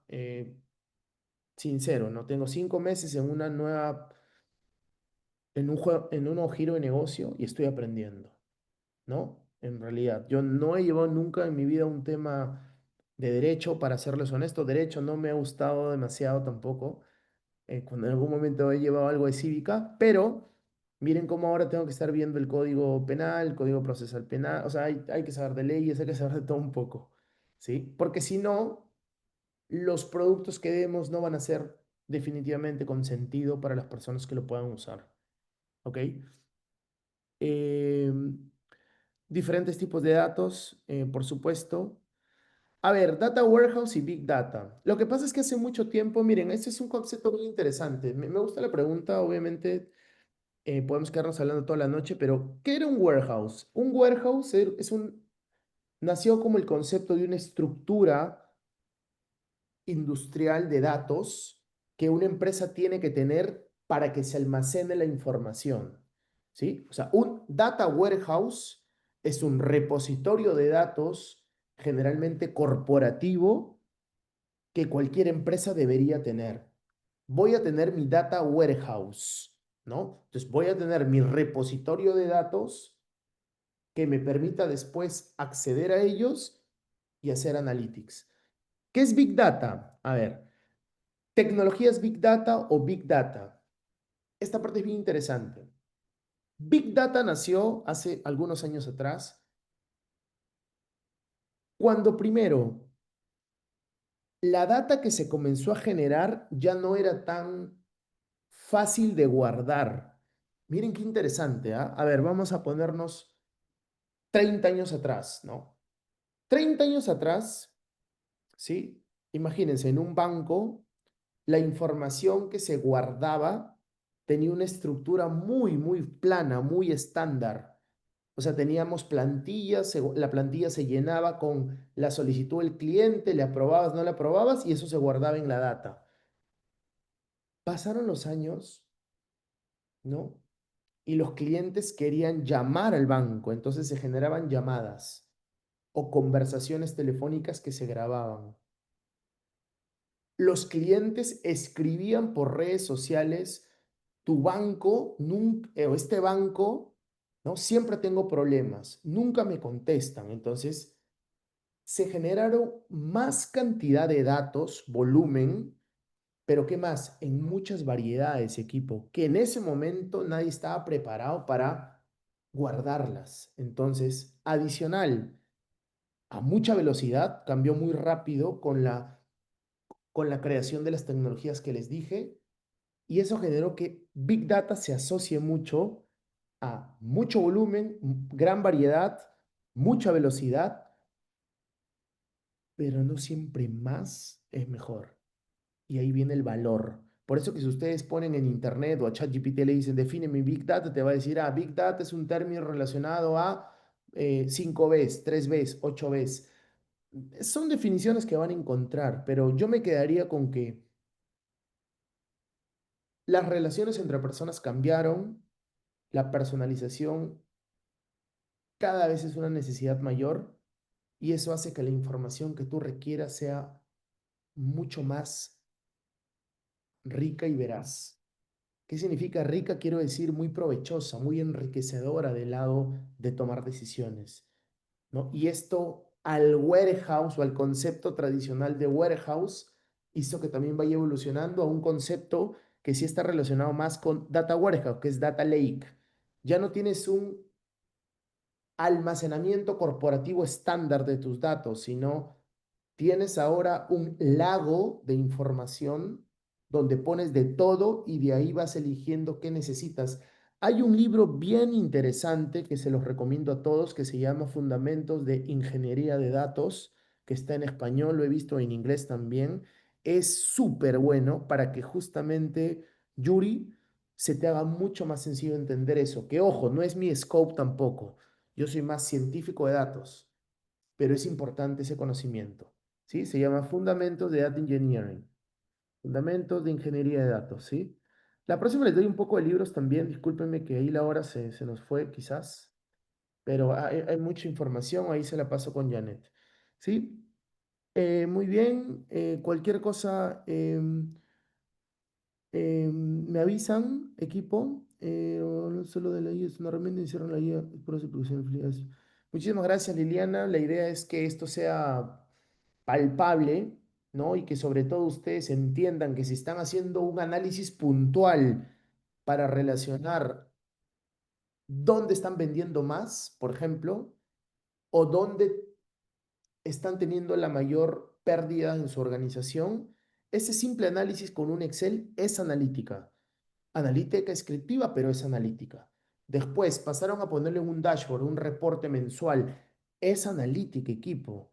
sincero, ¿no? Tengo 5 meses en una nueva, en un nuevo giro de negocio y estoy aprendiendo, ¿no? En realidad, yo no he llevado nunca en mi vida un tema de derecho, para serles honesto. Derecho no me ha gustado demasiado tampoco, cuando en algún momento he llevado algo de cívica, pero miren cómo ahora tengo que estar viendo el código penal, el código procesal penal, o sea, hay que saber de leyes, hay que saber de todo un poco, ¿sí? Porque si no, los productos que demos no van a ser definitivamente con sentido para las personas que lo puedan usar, ¿ok? Em, Diferentes tipos de datos, por supuesto. A ver, Data Warehouse y Big Data. Lo que pasa es que hace mucho tiempo, miren, este es un concepto muy interesante. Me gusta la pregunta, obviamente, podemos quedarnos hablando toda la noche, pero ¿qué era un warehouse? Un warehouse nació como el concepto de una estructura industrial de datos que una empresa tiene que tener para que se almacene la información, ¿sí? O sea, un data warehouse es un repositorio de datos generalmente corporativo que cualquier empresa debería tener. Voy a tener mi data warehouse, ¿no? Entonces voy a tener mi repositorio de datos que me permita después acceder a ellos y hacer analytics. ¿Qué es Big Data? A ver, tecnologías Big Data o Big Data. Esta parte es bien interesante. Big Data nació hace algunos años atrás, cuando primero la data que se comenzó a generar ya no era tan fácil de guardar. Miren qué interesante, ¿ah? A ver, vamos a ponernos 30 años atrás, ¿no? 30 años atrás, ¿sí? Imagínense, en un banco, la información que se guardaba tenía una estructura muy, muy plana, muy estándar. O sea, teníamos plantillas, la plantilla se llenaba con la solicitud del cliente, le aprobabas, no le aprobabas, y eso se guardaba en la data. Pasaron los años, ¿no? Y los clientes querían llamar al banco, entonces se generaban llamadas o conversaciones telefónicas que se grababan. Los clientes escribían por redes sociales, tu banco, nunca, o este banco, ¿no? Siempre tengo problemas, nunca me contestan. Entonces, se generaron más cantidad de datos, volumen, pero ¿qué más? En muchas variedades, equipo, que en ese momento nadie estaba preparado para guardarlas. Entonces, adicional a mucha velocidad, cambió muy rápido con la creación de las tecnologías que les dije, y eso generó que Big Data se asocie mucho a mucho volumen, gran variedad, mucha velocidad, pero no siempre más es mejor. Y ahí viene el valor. Por eso que si ustedes ponen en internet o a ChatGPT le dicen, defíneme Big Data, te va a decir, Big Data es un término relacionado a 5 veces, 3 veces, 8 veces. Son definiciones que van a encontrar, pero yo me quedaría con que las relaciones entre personas cambiaron, la personalización cada vez es una necesidad mayor y eso hace que la información que tú requieras sea mucho más rica y veraz. ¿Qué significa rica? Quiero decir muy provechosa, muy enriquecedora del lado de tomar decisiones, ¿no? Y esto al warehouse o al concepto tradicional de warehouse hizo que también vaya evolucionando a un concepto que sí está relacionado más con data warehouse, que es data lake. Ya no tienes un almacenamiento corporativo estándar de tus datos, sino tienes ahora un lago de información donde pones de todo y de ahí vas eligiendo qué necesitas. Hay un libro bien interesante que se los recomiendo a todos que se llama Fundamentos de Ingeniería de Datos, que está en español, lo he visto en inglés también. Es súper bueno para que justamente, Yuri, se te haga mucho más sencillo entender eso. Que ojo, no es mi scope tampoco. Yo soy más científico de datos, pero es importante ese conocimiento. ¿Sí? Se llama Fundamentos de Data Engineering. Fundamentos de Ingeniería de Datos, ¿sí? La próxima les doy un poco de libros también. Discúlpenme que ahí la hora se nos fue, quizás, pero hay mucha información. Ahí se la paso con Janet, ¿sí? Muy bien. Cualquier cosa, me avisan, equipo. No solo de la guía, es una herramienta, hicieron la guía, por eso producción de filiales. Muchísimas gracias, Liliana. La idea es que esto sea palpable, ¿no? Y que sobre todo ustedes entiendan que si están haciendo un análisis puntual para relacionar dónde están vendiendo más, por ejemplo, o dónde están teniendo la mayor pérdida en su organización, ese simple análisis con un Excel es analítica. Analítica descriptiva, pero es analítica. Después pasaron a ponerle un dashboard, un reporte mensual. Es analítica, equipo.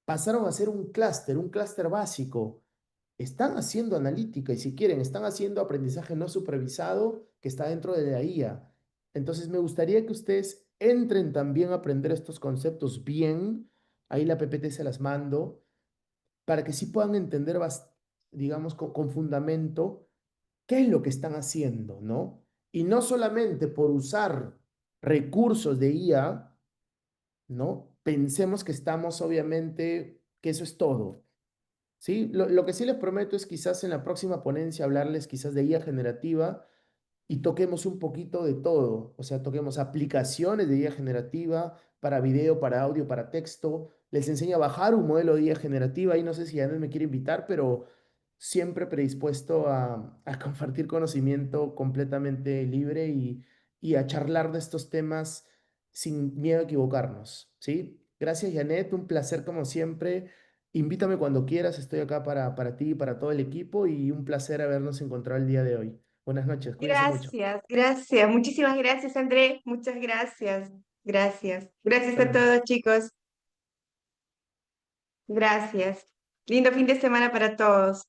Pasaron a hacer un clúster básico. Están haciendo analítica y si quieren, están haciendo aprendizaje no supervisado que está dentro de la IA. Entonces, me gustaría que ustedes entren también a aprender estos conceptos bien. Ahí la PPT se las mando para que sí puedan entender, digamos, con fundamento qué es lo que están haciendo, ¿no? Y no solamente por usar recursos de IA, ¿no? Pensemos que estamos, obviamente, que eso es todo. ¿Sí? Lo que sí les prometo es quizás en la próxima ponencia hablarles quizás de IA generativa y toquemos un poquito de todo. O sea, toquemos aplicaciones de IA generativa para video, para audio, para texto. Les enseño a bajar un modelo de IA generativa y no sé si Janet me quiere invitar, pero siempre predispuesto a compartir conocimiento completamente libre y a charlar de estos temas sin miedo a equivocarnos. ¿Sí? Gracias, Janet. Un placer como siempre. Invítame cuando quieras. Estoy acá para ti y para todo el equipo y un placer habernos encontrado el día de hoy. Buenas noches, cuídense mucho. Gracias, gracias. Muchísimas gracias, André. Muchas gracias. Gracias. Gracias Hasta a luego. todos, chicos. Gracias. Lindo fin de semana para todos.